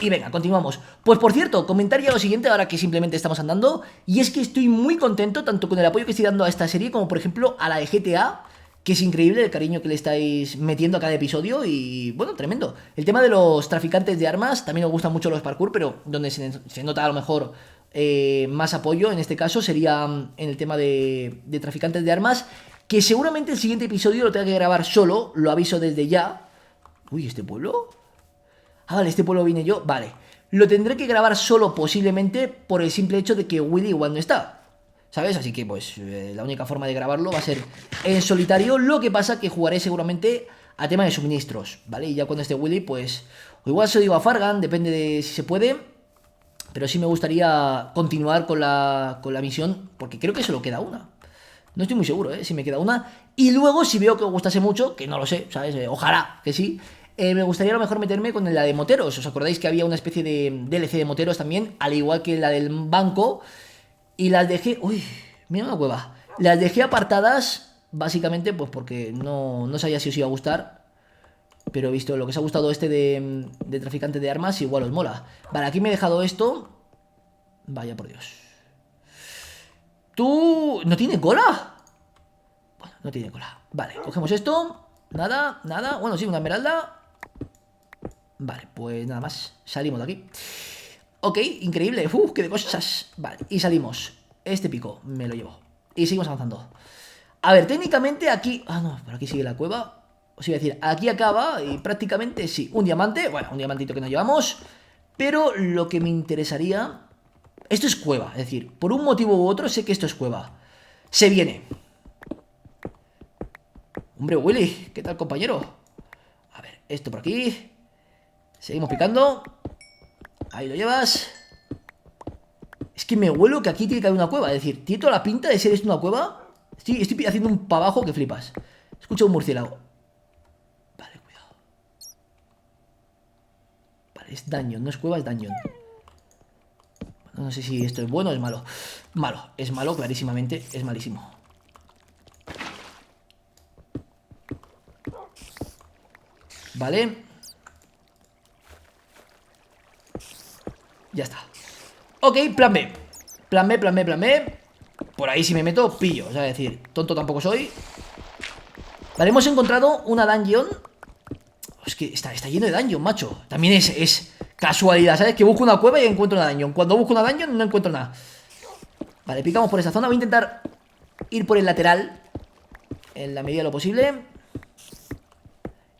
y venga, continuamos. Pues por cierto, comentar ya lo siguiente ahora que simplemente estamos andando. Y es que estoy muy contento tanto con el apoyo que estoy dando a esta serie como por ejemplo a la de GTA, que es increíble el cariño que le estáis metiendo a cada episodio y bueno, tremendo. El tema de los traficantes de armas, también nos gustan mucho los parkour, pero donde se nota a lo mejor más apoyo, en este caso sería en el tema de traficantes de armas, que seguramente el siguiente episodio lo tenga que grabar solo, lo aviso desde ya. Uy, ¿este pueblo? Ah, vale, este pueblo vine yo, vale. Lo tendré que grabar solo posiblemente por el simple hecho de que Willy igual no está, ¿sabes? Así que pues la única forma de grabarlo va a ser en solitario. Lo que pasa que jugaré seguramente a tema de suministros, ¿vale? Y ya cuando esté Willy, pues o igual se lo digo a Fargan, depende de si se puede. Pero sí me gustaría continuar con la misión, porque creo que solo queda una. No estoy muy seguro, si me queda una. Y luego, si veo que os gustase mucho, que no lo sé, ¿sabes? Ojalá que sí. Me gustaría a lo mejor meterme con la de moteros. ¿Os acordáis que había una especie de DLC de moteros también? Al igual que la del banco. Y las dejé... Uy, mira una cueva. Las dejé apartadas, básicamente, pues porque no sabía si os iba a gustar. Pero he visto lo que os ha gustado este de traficante de armas, igual os mola. Vale, aquí me he dejado esto. Vaya por Dios. ¿Tú... ¿No tiene cola? Bueno, no tiene cola. Vale, cogemos esto. Nada. Bueno, sí, una esmeralda. Vale, pues nada más. Salimos de aquí. Ok, increíble. Qué de cosas. Vale, y salimos. Este pico me lo llevo. Y seguimos avanzando. A ver, técnicamente aquí... Ah, no, por aquí sigue la cueva. Os iba a decir, aquí acaba y prácticamente sí. Un diamante, bueno, un diamantito que nos llevamos. Pero lo que me interesaría... Esto es cueva, es decir, por un motivo u otro sé que esto es cueva. Se viene. Hombre, Willy, ¿qué tal, compañero? A ver, esto por aquí. Seguimos picando. Ahí lo llevas. Es que me huelo que aquí tiene que haber una cueva. Es decir, ¿tiene toda la pinta de ser esto una cueva? Estoy haciendo un para abajo que flipas. Escucha un murciélago. Vale, cuidado. Vale, es dungeon, no es cueva, es dungeon. No sé si esto es bueno o es malo. Malo, es malo, clarísimamente. Es malísimo. Vale. Ya está. Ok, plan B. Plan B. Por ahí si me meto, pillo. O sea, es decir, tonto tampoco soy. Vale, hemos encontrado una dungeon. Es que está lleno de dungeon, macho. También es casualidad, ¿sabes? Que busco una cueva y encuentro una dungeon. Cuando busco una dungeon no encuentro nada. Vale, picamos por esa zona. Voy a intentar ir por el lateral en la medida de lo posible.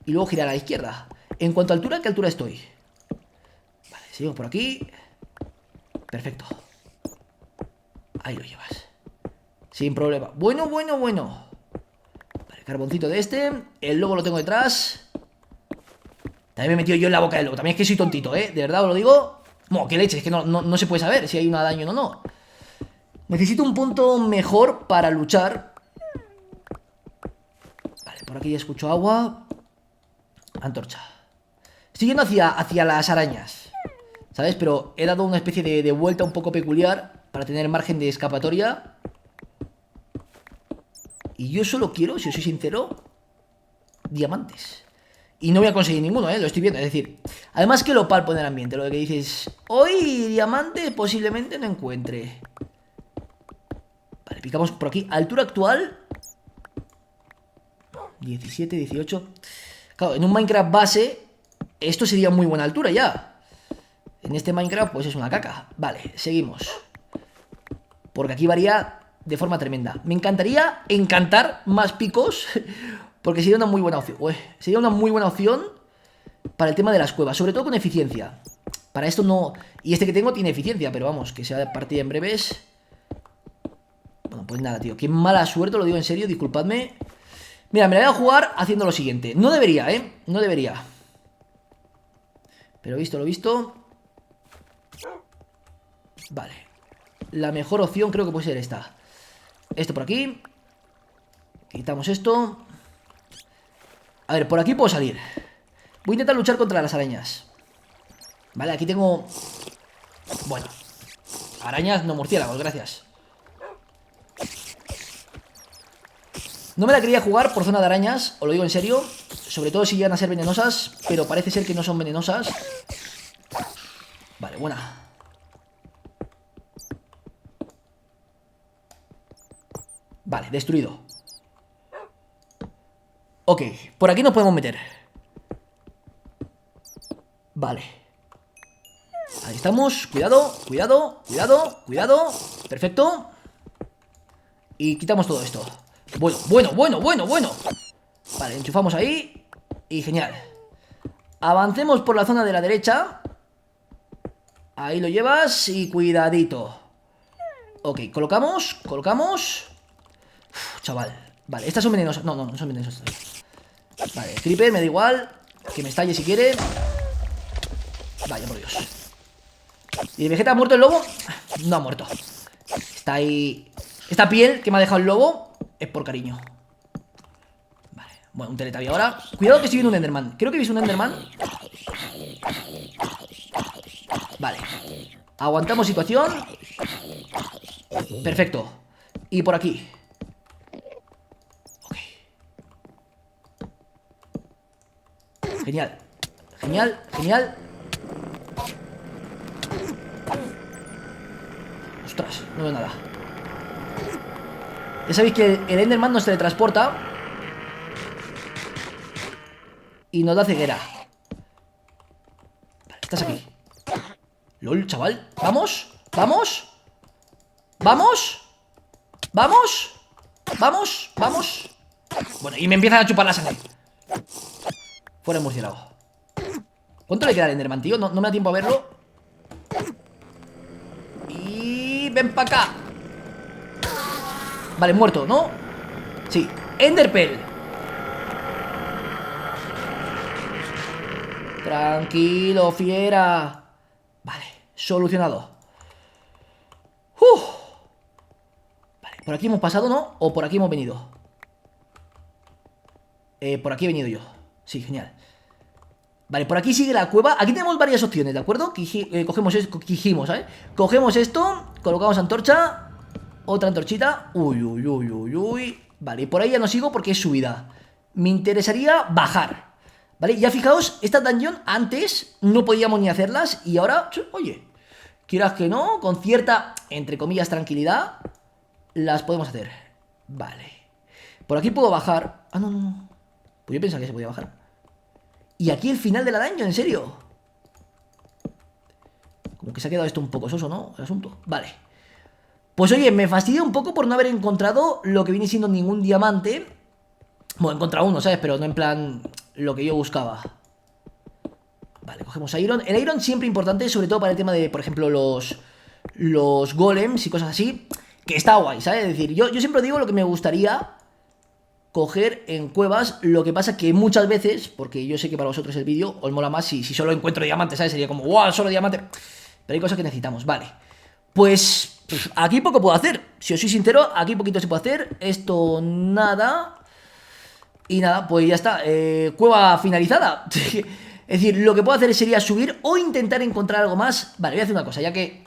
Y luego girar a la izquierda. En cuanto a altura, ¿qué altura estoy? Vale, seguimos por aquí. Perfecto. Ahí lo llevas. Sin problema. Bueno. Vale, carboncito de este. El lobo lo tengo detrás. También me he metido yo en la boca del lobo. También es que soy tontito, ¿eh? De verdad os lo digo. Bueno, qué leche, es que no se puede saber si hay una daño o no. Necesito un punto mejor para luchar. Vale, por aquí ya escucho agua. Antorcha. Estoy yendo hacia las arañas, ¿sabes? Pero he dado una especie de vuelta un poco peculiar para tener margen de escapatoria. Y yo solo quiero, si os soy sincero, diamantes. Y no voy a conseguir ninguno, lo estoy viendo. Es decir, además que lo palpo en el ambiente. Lo que dices, hoy diamante posiblemente no encuentre. Vale, picamos por aquí. Altura actual 17, 18. Claro, en un Minecraft base esto sería muy buena altura ya. En este Minecraft pues es una caca. Vale, seguimos. Porque aquí varía de forma tremenda. Me encantaría encantar más picos, porque sería una muy buena opción. Ué, sería una muy buena opción para el tema de las cuevas, sobre todo con eficiencia. Para esto no... Y este que tengo tiene eficiencia, pero vamos, que sea partida en breves. Bueno, pues nada, tío. Qué mala suerte, lo digo en serio, disculpadme. Mira, me la voy a jugar haciendo lo siguiente. No debería, ¿eh? No debería. Pero visto lo visto. Vale. La mejor opción creo que puede ser esta. Esto por aquí. Quitamos esto. A ver, por aquí puedo salir. Voy a intentar luchar contra las arañas. Vale, aquí tengo... Bueno, arañas, no murciélagos, gracias. No me la quería jugar por zona de arañas, os lo digo en serio. Sobre todo si llegan a ser venenosas, pero parece ser que no son venenosas. Vale, buena. Vale, destruido. Ok, por aquí nos podemos meter. Vale. Ahí estamos, cuidado, cuidado, cuidado, cuidado. Perfecto. Y quitamos todo esto. Bueno, bueno, bueno, bueno, bueno. Vale, enchufamos ahí. Y genial. Avancemos por la zona de la derecha. Ahí lo llevas y cuidadito. Ok, colocamos, colocamos. Uf, chaval. Vale, estas son venenosas. No, no, no son venenosas. Vale, creeper, me da igual. Que me estalle si quiere. Vaya por Dios. ¿Y el Vegeta ha muerto el lobo? No ha muerto. Está ahí. Esta piel que me ha dejado el lobo es por cariño. Vale, bueno, un Teletubby ahora. Cuidado que estoy viendo un Enderman. Creo que he visto un Enderman. Vale. Aguantamos situación. Perfecto. Y por aquí. Ok. Genial. Genial, genial. Ostras, no veo nada. Ya sabéis que el Enderman nos teletransporta y nos da ceguera. Vale, estás aquí. LOL, chaval. ¿Vamos? ¿Vamos? ¿Vamos? ¿Vamos? ¿Vamos? ¿Vamos? Bueno, y me empiezan a chupar la sangre. Fuera el murciélago. ¿Cuánto le queda al Enderman, tío? No me da tiempo a verlo. Y... ven para acá. Vale, muerto, ¿no? Sí, Enderpearl. Tranquilo, fiera. Vale, solucionado. Vale, por aquí hemos pasado, ¿no? ¿O por aquí hemos venido? Por aquí he venido yo. Sí, genial. Vale, por aquí sigue la cueva. Aquí tenemos varias opciones, ¿de acuerdo? Cogemos esto, cogemos esto, colocamos antorcha. Otra antorchita. Uy, uy, uy, uy, uy. Vale, y por ahí ya no sigo porque es subida. Me interesaría bajar. Vale, ya fijaos, esta dungeon antes no podíamos ni hacerlas. Y ahora, oye, quieras que no, con cierta, entre comillas, tranquilidad, las podemos hacer. Vale. Por aquí puedo bajar. Ah, no, no, no. Pues yo pensaba que se podía bajar. Y aquí el final de la dungeon, ¿en serio? Como que se ha quedado esto un poco soso, ¿no? El asunto. Vale. Pues oye, me fastidia un poco por no haber encontrado lo que viene siendo ningún diamante. Bueno, he encontrado uno, ¿sabes? Pero no en plan lo que yo buscaba. Vale, cogemos Iron. El Iron siempre importante, sobre todo para el tema de, por ejemplo, los golems y cosas así. Que está guay, ¿sabes? Es decir, yo siempre digo lo que me gustaría coger en cuevas. Lo que pasa que muchas veces, porque yo sé que para vosotros el vídeo os mola más si solo encuentro diamantes, ¿sabes? Sería como, wow, solo diamante. Pero hay cosas que necesitamos, vale. Pues aquí poco puedo hacer. Si os soy sincero, aquí poquito se puede hacer. Esto nada. Y nada, pues ya está. Cueva finalizada. Es decir, lo que puedo hacer sería subir o intentar encontrar algo más. Vale, voy a hacer una cosa, ya que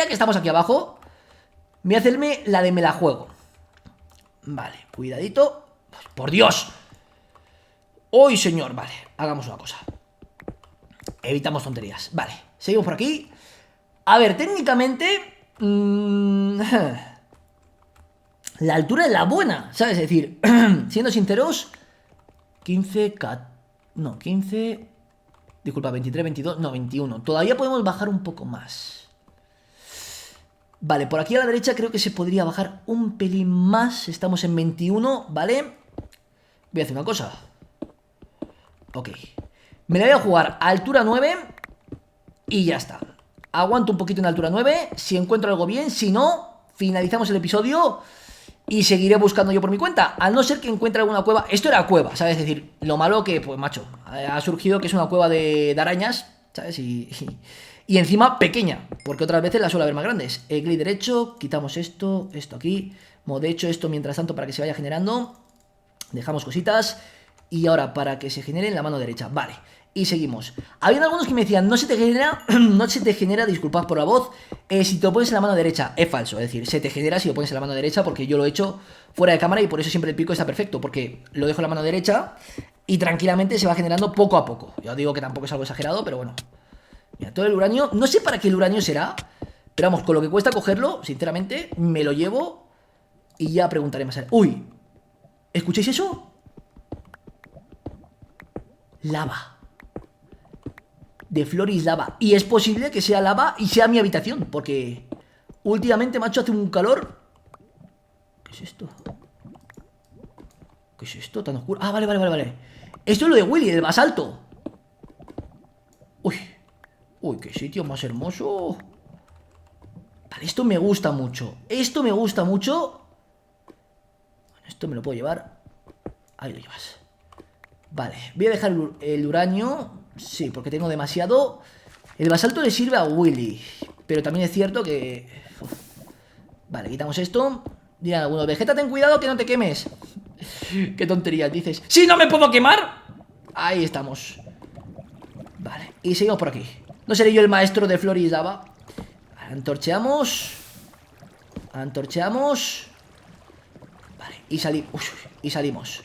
estamos aquí abajo, voy a hacerme la de me la juego. Vale, cuidadito. ¡Por Dios! ¡Uy, señor! Vale, hagamos una cosa. Evitamos tonterías. Vale, seguimos por aquí. A ver, técnicamente... la altura es la buena, ¿sabes? Es decir, siendo sinceros, 15... No, 15... Disculpa, 23, 22, no, 21. Todavía podemos bajar un poco más. Vale, por aquí a la derecha creo que se podría bajar un pelín más. Estamos en 21, ¿vale? Voy a hacer una cosa. Ok. Me la voy a jugar a altura 9 y ya está. Aguanto un poquito en altura 9. Si encuentro algo bien, si no, finalizamos el episodio y seguiré buscando yo por mi cuenta. Al no ser que encuentre alguna cueva. Esto era cueva, ¿sabes? Es decir, lo malo que, pues macho, ha surgido que es una cueva de arañas, ¿sabes? Y encima pequeña, porque otras veces la suele haber más grandes. Clic derecho, quitamos esto aquí. De hecho, esto mientras tanto para que se vaya generando. Dejamos cositas. Y ahora para que se genere en la mano derecha. Vale, y seguimos. Habían algunos que me decían, no se te genera, disculpad por la voz, si te lo pones en la mano derecha. Es falso, es decir, se te genera si lo pones en la mano derecha, porque yo lo he hecho fuera de cámara y por eso siempre el pico está perfecto, porque lo dejo en la mano derecha y tranquilamente se va generando poco a poco. Ya os digo que tampoco es algo exagerado, pero bueno. Mira, todo el uranio, no sé para qué el uranio será, pero vamos, con lo que cuesta cogerlo, sinceramente, me lo llevo y ya preguntaré más. Uy, ¿escucháis eso? Lava. De Floris lava. Y es posible que sea lava y sea mi habitación, porque últimamente, macho, hace un calor. ¿Qué es esto? ¿Qué es esto tan oscuro? Ah, vale. Esto es lo de Willy, el basalto. Uy, qué sitio más hermoso. Vale, esto me gusta mucho. Esto me gusta mucho. Bueno, esto me lo puedo llevar. Ahí lo llevas. Vale, voy a dejar el uranio. Sí, porque tengo demasiado. El basalto le sirve a Willy, pero también es cierto que... Vale, quitamos esto. Dirán algunos, Vegeta, ten cuidado que no te quemes. Qué tontería, dices. ¡Sí, no me puedo quemar! Ahí estamos. Vale, y seguimos por aquí. No seré yo el maestro de Floris lava. Antorcheamos. Vale, y salimos.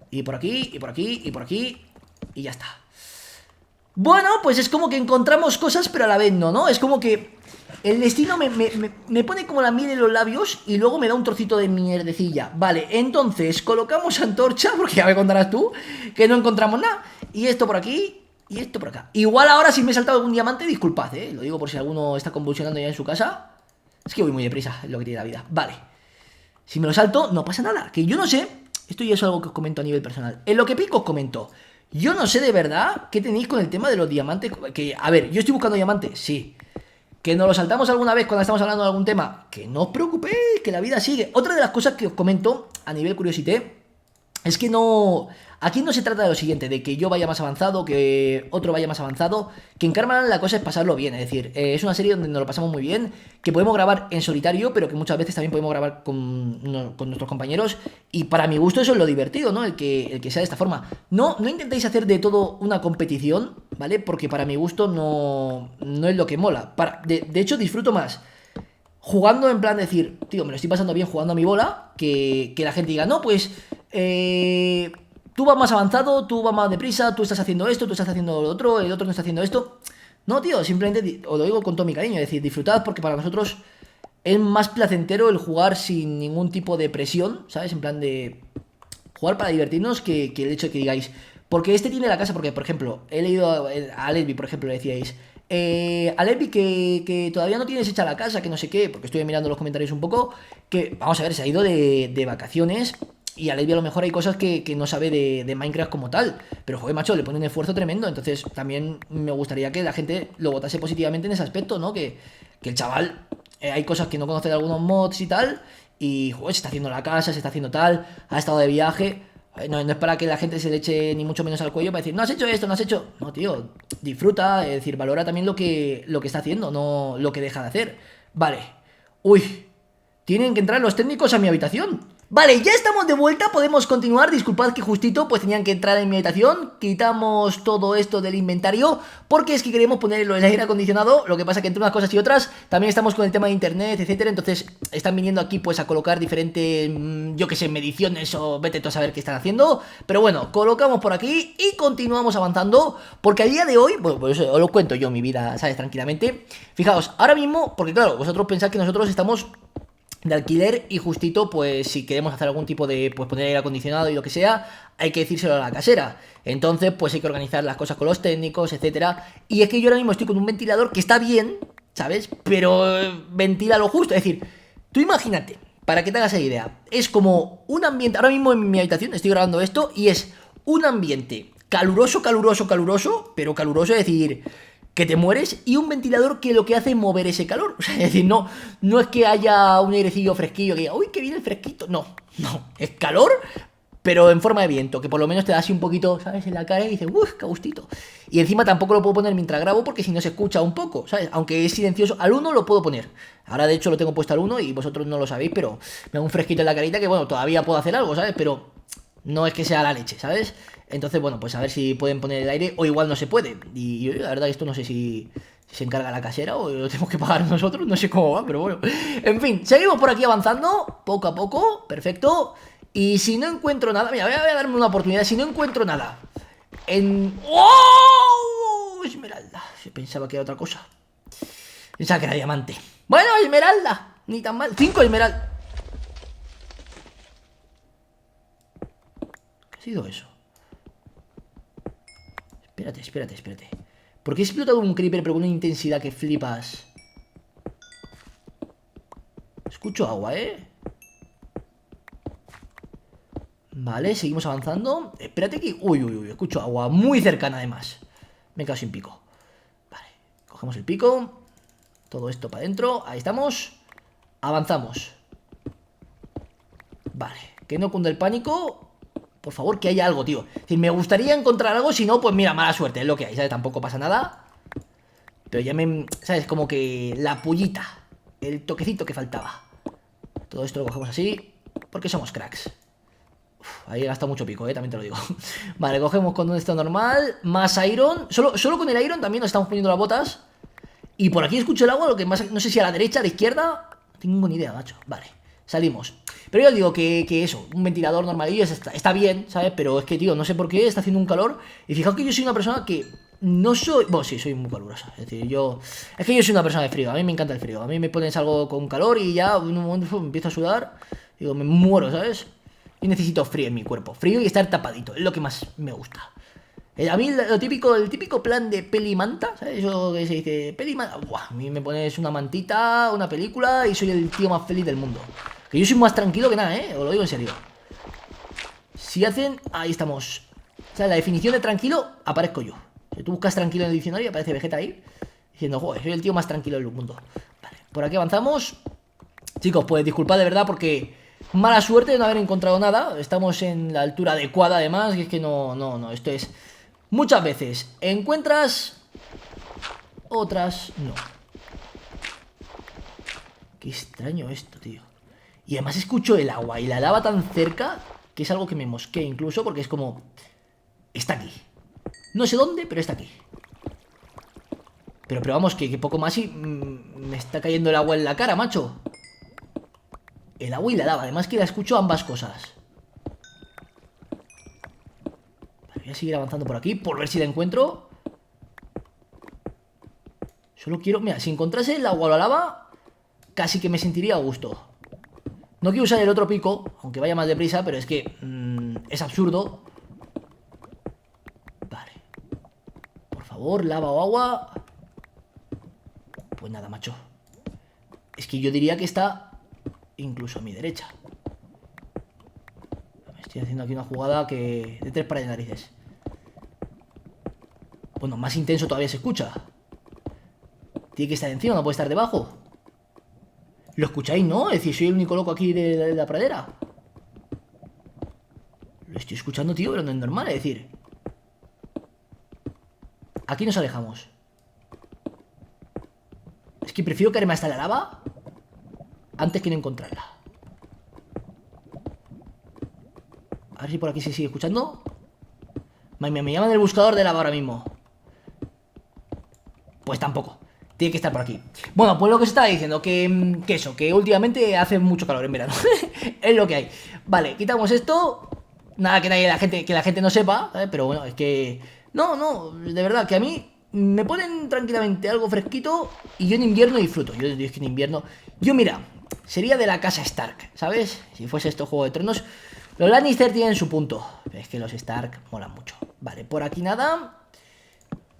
Y por aquí, y por aquí, y por aquí. Y ya está. Bueno, pues es como que encontramos cosas, pero a la vez no. Es como que el destino me pone como la miel en los labios y luego me da un trocito de mierdecilla. Vale, entonces colocamos antorcha, porque ya me contarás tú que no encontramos nada. Y esto por aquí, y esto por acá. Igual ahora si me he saltado algún diamante, disculpad, lo digo por si alguno está convulsionando ya en su casa. Es que voy muy deprisa, es lo que tiene la vida. Vale, si me lo salto, no pasa nada. Que yo no sé, esto ya es algo que os comento a nivel personal. En lo que pico os comento. Yo no sé de verdad qué tenéis con el tema de los diamantes. Que, a ver, yo estoy buscando diamantes, sí. Que nos lo saltamos alguna vez cuando estamos hablando de algún tema. Que no os preocupéis, que la vida sigue. Otra de las cosas que os comento a nivel curiosité es que no... Aquí no se trata de lo siguiente, de que yo vaya más avanzado, que otro vaya más avanzado. Que en Karmaland la cosa es pasarlo bien, es decir, es una serie donde nos lo pasamos muy bien, que podemos grabar en solitario, pero que muchas veces también podemos grabar con nuestros compañeros. Y para mi gusto eso es lo divertido, ¿no? El que sea de esta forma. No intentéis hacer de todo una competición, ¿vale? Porque para mi gusto no es lo que mola. De hecho, disfruto más jugando en plan de decir, tío, me lo estoy pasando bien jugando a mi bola, que la gente diga, no, pues... tú vas más avanzado, tú vas más deprisa, tú estás haciendo esto, tú estás haciendo lo otro, el otro no está haciendo esto. No, tío, simplemente os lo digo con todo mi cariño, es decir, disfrutad porque para nosotros es más placentero el jugar sin ningún tipo de presión, ¿sabes? En plan de jugar para divertirnos que el hecho de que digáis, porque este tiene la casa, porque por ejemplo, he leído a Lesbi, por ejemplo, le decíais, a Lesbi que todavía no tienes hecha la casa, que no sé qué, porque estuve mirando los comentarios un poco, que, vamos a ver, se ha ido de vacaciones. Y a Lesbi a lo mejor hay cosas que no sabe de Minecraft como tal. Pero, joder, macho, le pone un esfuerzo tremendo. Entonces, también me gustaría que la gente lo votase positivamente en ese aspecto, ¿no? Que el chaval, hay cosas que no conoce de algunos mods y tal. Y, joder, se está haciendo la casa, se está haciendo tal. Ha estado de viaje. No es para que la gente se le eche ni mucho menos al cuello para decir, no has hecho esto, no has hecho... No, tío, disfruta, es decir, valora también lo que está haciendo, no lo que deja de hacer. Vale. Uy, tienen que entrar los técnicos a mi habitación. Vale, ya estamos de vuelta, podemos continuar. Disculpad que justito pues tenían que entrar en mi habitación. Quitamos todo esto del inventario porque es que queremos poner el aire acondicionado. Lo que pasa que entre unas cosas y otras también estamos con el tema de internet, etcétera. Entonces están viniendo aquí pues a colocar diferentes, yo que sé, mediciones o vete tú a saber qué están haciendo. Pero bueno, colocamos por aquí y continuamos avanzando. Porque a día de hoy, bueno, pues os lo cuento yo mi vida, ¿sabes? Tranquilamente. Fijaos, ahora mismo, porque claro, vosotros pensáis que nosotros estamos de alquiler y justito, pues si queremos hacer algún tipo de, pues poner aire acondicionado y lo que sea, hay que decírselo a la casera. Entonces, pues hay que organizar las cosas con los técnicos, etcétera. Y es que yo ahora mismo estoy con un ventilador que está bien, ¿sabes? Pero ventila lo justo. Es decir, tú imagínate, para que te hagas la idea, es como un ambiente, ahora mismo en mi habitación estoy grabando esto y es un ambiente caluroso, caluroso, caluroso, pero caluroso, es decir, que te mueres, y un ventilador que lo que hace es mover ese calor. O sea, es decir, no es que haya un airecillo fresquillo que diga, uy, que viene el fresquito. No, es calor, pero en forma de viento, que por lo menos te da así un poquito, ¿sabes? En la cara y dices, uff, qué gustito. Y encima tampoco lo puedo poner mientras grabo porque si no se escucha un poco, ¿sabes? Aunque es silencioso, al uno lo puedo poner. Ahora de hecho lo tengo puesto al uno y vosotros no lo sabéis, pero me da un fresquito en la carita que bueno, todavía puedo hacer algo, ¿sabes? Pero no es que sea la leche, ¿sabes? Entonces, bueno, pues a ver si pueden poner el aire o igual no se puede. Y yo la verdad que esto no sé si se encarga la casera o lo tenemos que pagar nosotros, no sé cómo va, pero bueno. En fin, seguimos por aquí avanzando, poco a poco, perfecto. Y si no encuentro nada, mira, voy a darme una oportunidad, si no encuentro nada ¡Oh! Esmeralda, yo pensaba que era otra cosa. Pensaba que era diamante. Bueno, esmeralda, ni tan mal, 5 esmeraldas. ¿Qué ha sido eso? Espérate. ¿Por qué he explotado un creeper pero con una intensidad que flipas? Escucho agua, ¿eh? Vale, seguimos avanzando. Espérate que... Uy, escucho agua muy cercana además. Me he quedado sin pico. Vale, cogemos el pico. Todo esto para adentro. Ahí estamos. Avanzamos. Vale, que no cunde el pánico. Por favor, que haya algo, tío. Si me gustaría encontrar algo, si no, pues mira, mala suerte, es lo que hay, ¿sabes? Tampoco pasa nada. Pero ya me... ¿sabes? Como que la pullita, el toquecito que faltaba. Todo esto lo cogemos así, porque somos cracks. Uf, ahí he gastado mucho pico, también te lo digo. Vale, cogemos con esto normal. Más iron. Solo con el iron también nos estamos poniendo las botas. Y por aquí escucho el agua, lo que más... no sé si a la derecha, a la izquierda. No tengo ni idea, macho. Vale, salimos. Pero yo digo que eso, un ventilador normalillo está bien, ¿sabes? Pero es que, tío, no sé por qué está haciendo un calor. Y fijaos que yo soy una persona que no soy... bueno, sí, soy muy calurosa. Es decir, es que yo soy una persona de frío. A mí me encanta el frío. A mí me pones algo con calor y ya en un momento empiezo a sudar. Digo, me muero, ¿sabes? Y necesito frío en mi cuerpo. Frío y estar tapadito. Es lo que más me gusta. A mí lo típico, el típico plan de peli manta, ¿sabes? Eso que se dice, peli manta. Buah, a mí me pones una mantita, una película y soy el tío más feliz del mundo. Que yo soy más tranquilo que nada, os lo digo en serio. Si hacen... ahí estamos. O sea, en la definición de tranquilo aparezco yo. Si tú buscas tranquilo en el diccionario, aparece Vegeta ahí diciendo, joder, soy el tío más tranquilo del mundo. Vale, por aquí avanzamos. Chicos, pues disculpad de verdad porque mala suerte de no haber encontrado nada. Estamos en la altura adecuada además. Y es que no, esto es... muchas veces encuentras, otras no. Qué extraño esto, tío. Y además escucho el agua y la lava tan cerca que es algo que me mosquea incluso porque es como... está aquí. No sé dónde, pero está aquí. Pero vamos, que poco más y me está cayendo el agua en la cara, macho. El agua y la lava, además que la escucho ambas cosas. Vale, voy a seguir avanzando por aquí por ver si la encuentro. Solo quiero... mira, si encontrase el agua o la lava, casi que me sentiría a gusto. No quiero usar el otro pico, aunque vaya más deprisa, pero es que es absurdo. Vale. Por favor, lava o agua. Pues nada, macho. Es que yo diría que está incluso a mi derecha. Me estoy haciendo aquí una jugada que... de 3 pares de narices. Bueno, más intenso todavía se escucha. Tiene que estar encima, no puede estar debajo. ¿Lo escucháis, no? Es decir, soy el único loco aquí de la pradera. Lo estoy escuchando, tío, pero no es normal, es decir. Aquí nos alejamos. Es que prefiero caerme hasta la lava antes que no encontrarla. A ver si por aquí se sigue escuchando. Me llaman el buscador de lava ahora mismo. Pues tampoco. Tiene que estar por aquí. Bueno, pues lo que se estaba diciendo, que eso, que últimamente hace mucho calor en verano. Es lo que hay. Vale, quitamos esto. Nada que la gente no sepa, ¿sabes? Pero bueno, es que... no, de verdad, que a mí me ponen tranquilamente algo fresquito y yo en invierno disfruto. Yo es que en invierno... Yo mira, sería de la casa Stark, ¿sabes? Si fuese esto Juego de Tronos. Los Lannister tienen su punto. Pero es que los Stark molan mucho. Vale, por aquí nada.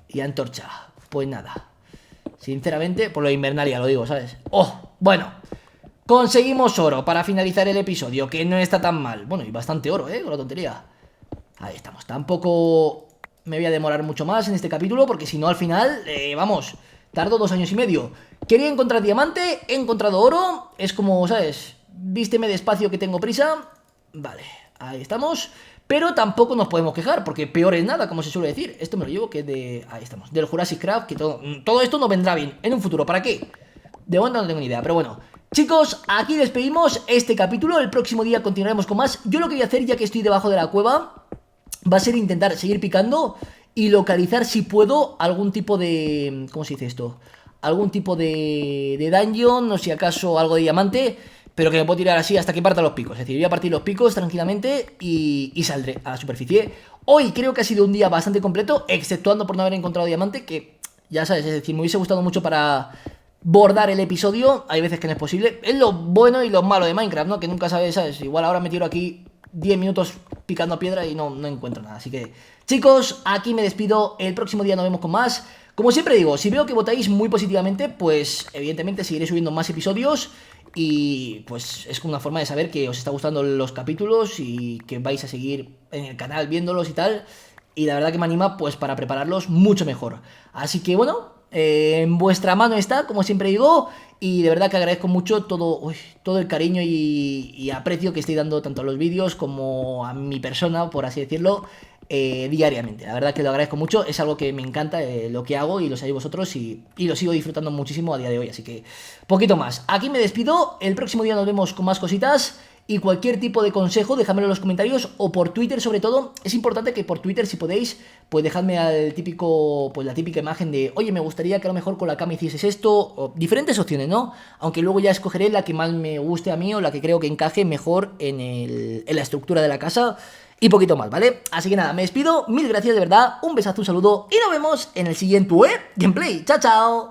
Y antorcha. Pues nada. Sinceramente, por lo de Invernalia lo digo, ¿sabes? ¡Oh! Bueno. Conseguimos oro para finalizar el episodio, que no está tan mal. Bueno, y bastante oro, con la tontería. Ahí estamos. Tampoco me voy a demorar mucho más en este capítulo, porque si no al final, vamos, tardo 2 años y medio. Quería encontrar diamante, he encontrado oro. Es como, ¿sabes? Vísteme despacio que tengo prisa. Vale, ahí estamos. Pero tampoco nos podemos quejar, porque peor es nada, como se suele decir. Esto me lo llevo, que es de... Ahí estamos, del Jurassic Craft, que todo esto nos vendrá bien en un futuro. ¿Para qué? De momento no tengo ni idea, pero bueno. Chicos, aquí despedimos este capítulo. El próximo día continuaremos con más. Yo lo que voy a hacer, ya que estoy debajo de la cueva, va a ser intentar seguir picando y localizar, si puedo, algún tipo de... ¿Cómo se dice esto? Algún tipo de dungeon, o si acaso algo de diamante, pero que me puedo tirar así hasta que parta los picos. Es decir, voy a partir los picos tranquilamente y saldré a la superficie. Hoy creo que ha sido un día bastante completo, exceptuando por no haber encontrado diamante, que ya sabes, es decir, me hubiese gustado mucho para bordar el episodio. Hay veces que no es posible. Es lo bueno y lo malo de Minecraft, ¿no? Que nunca sabes, ¿sabes? Igual ahora me tiro aquí 10 minutos picando piedra y no encuentro nada. Así que, chicos, aquí me despido. El próximo día nos vemos con más. Como siempre digo, si veo que votáis muy positivamente, pues evidentemente seguiré subiendo más episodios. Y pues es una forma de saber que os está gustando los capítulos y que vais a seguir en el canal viéndolos y tal. Y la verdad que me anima pues para prepararlos mucho mejor. Así que bueno, en vuestra mano está, como siempre digo. Y de verdad que agradezco mucho todo el cariño y aprecio que estáis dando tanto a los vídeos como a mi persona, por así decirlo, diariamente. La verdad que lo agradezco mucho, es algo que me encanta, lo que hago y lo sabéis vosotros, y lo sigo disfrutando muchísimo a día de hoy. Así que poquito más. Aquí me despido, el próximo día nos vemos con más cositas. Y cualquier tipo de consejo, dejadmelo en los comentarios o por Twitter sobre todo. Es importante que por Twitter, si podéis, pues dejadme al típico, pues la típica imagen de oye, me gustaría que a lo mejor con la cama hicieses esto, o diferentes opciones, ¿no? Aunque luego ya escogeré la que más me guste a mí o la que creo que encaje mejor en la estructura de la casa y poquito más, ¿vale? Así que nada, me despido, mil gracias de verdad, un besazo, un saludo y nos vemos en el siguiente gameplay. ¡Chao, chao!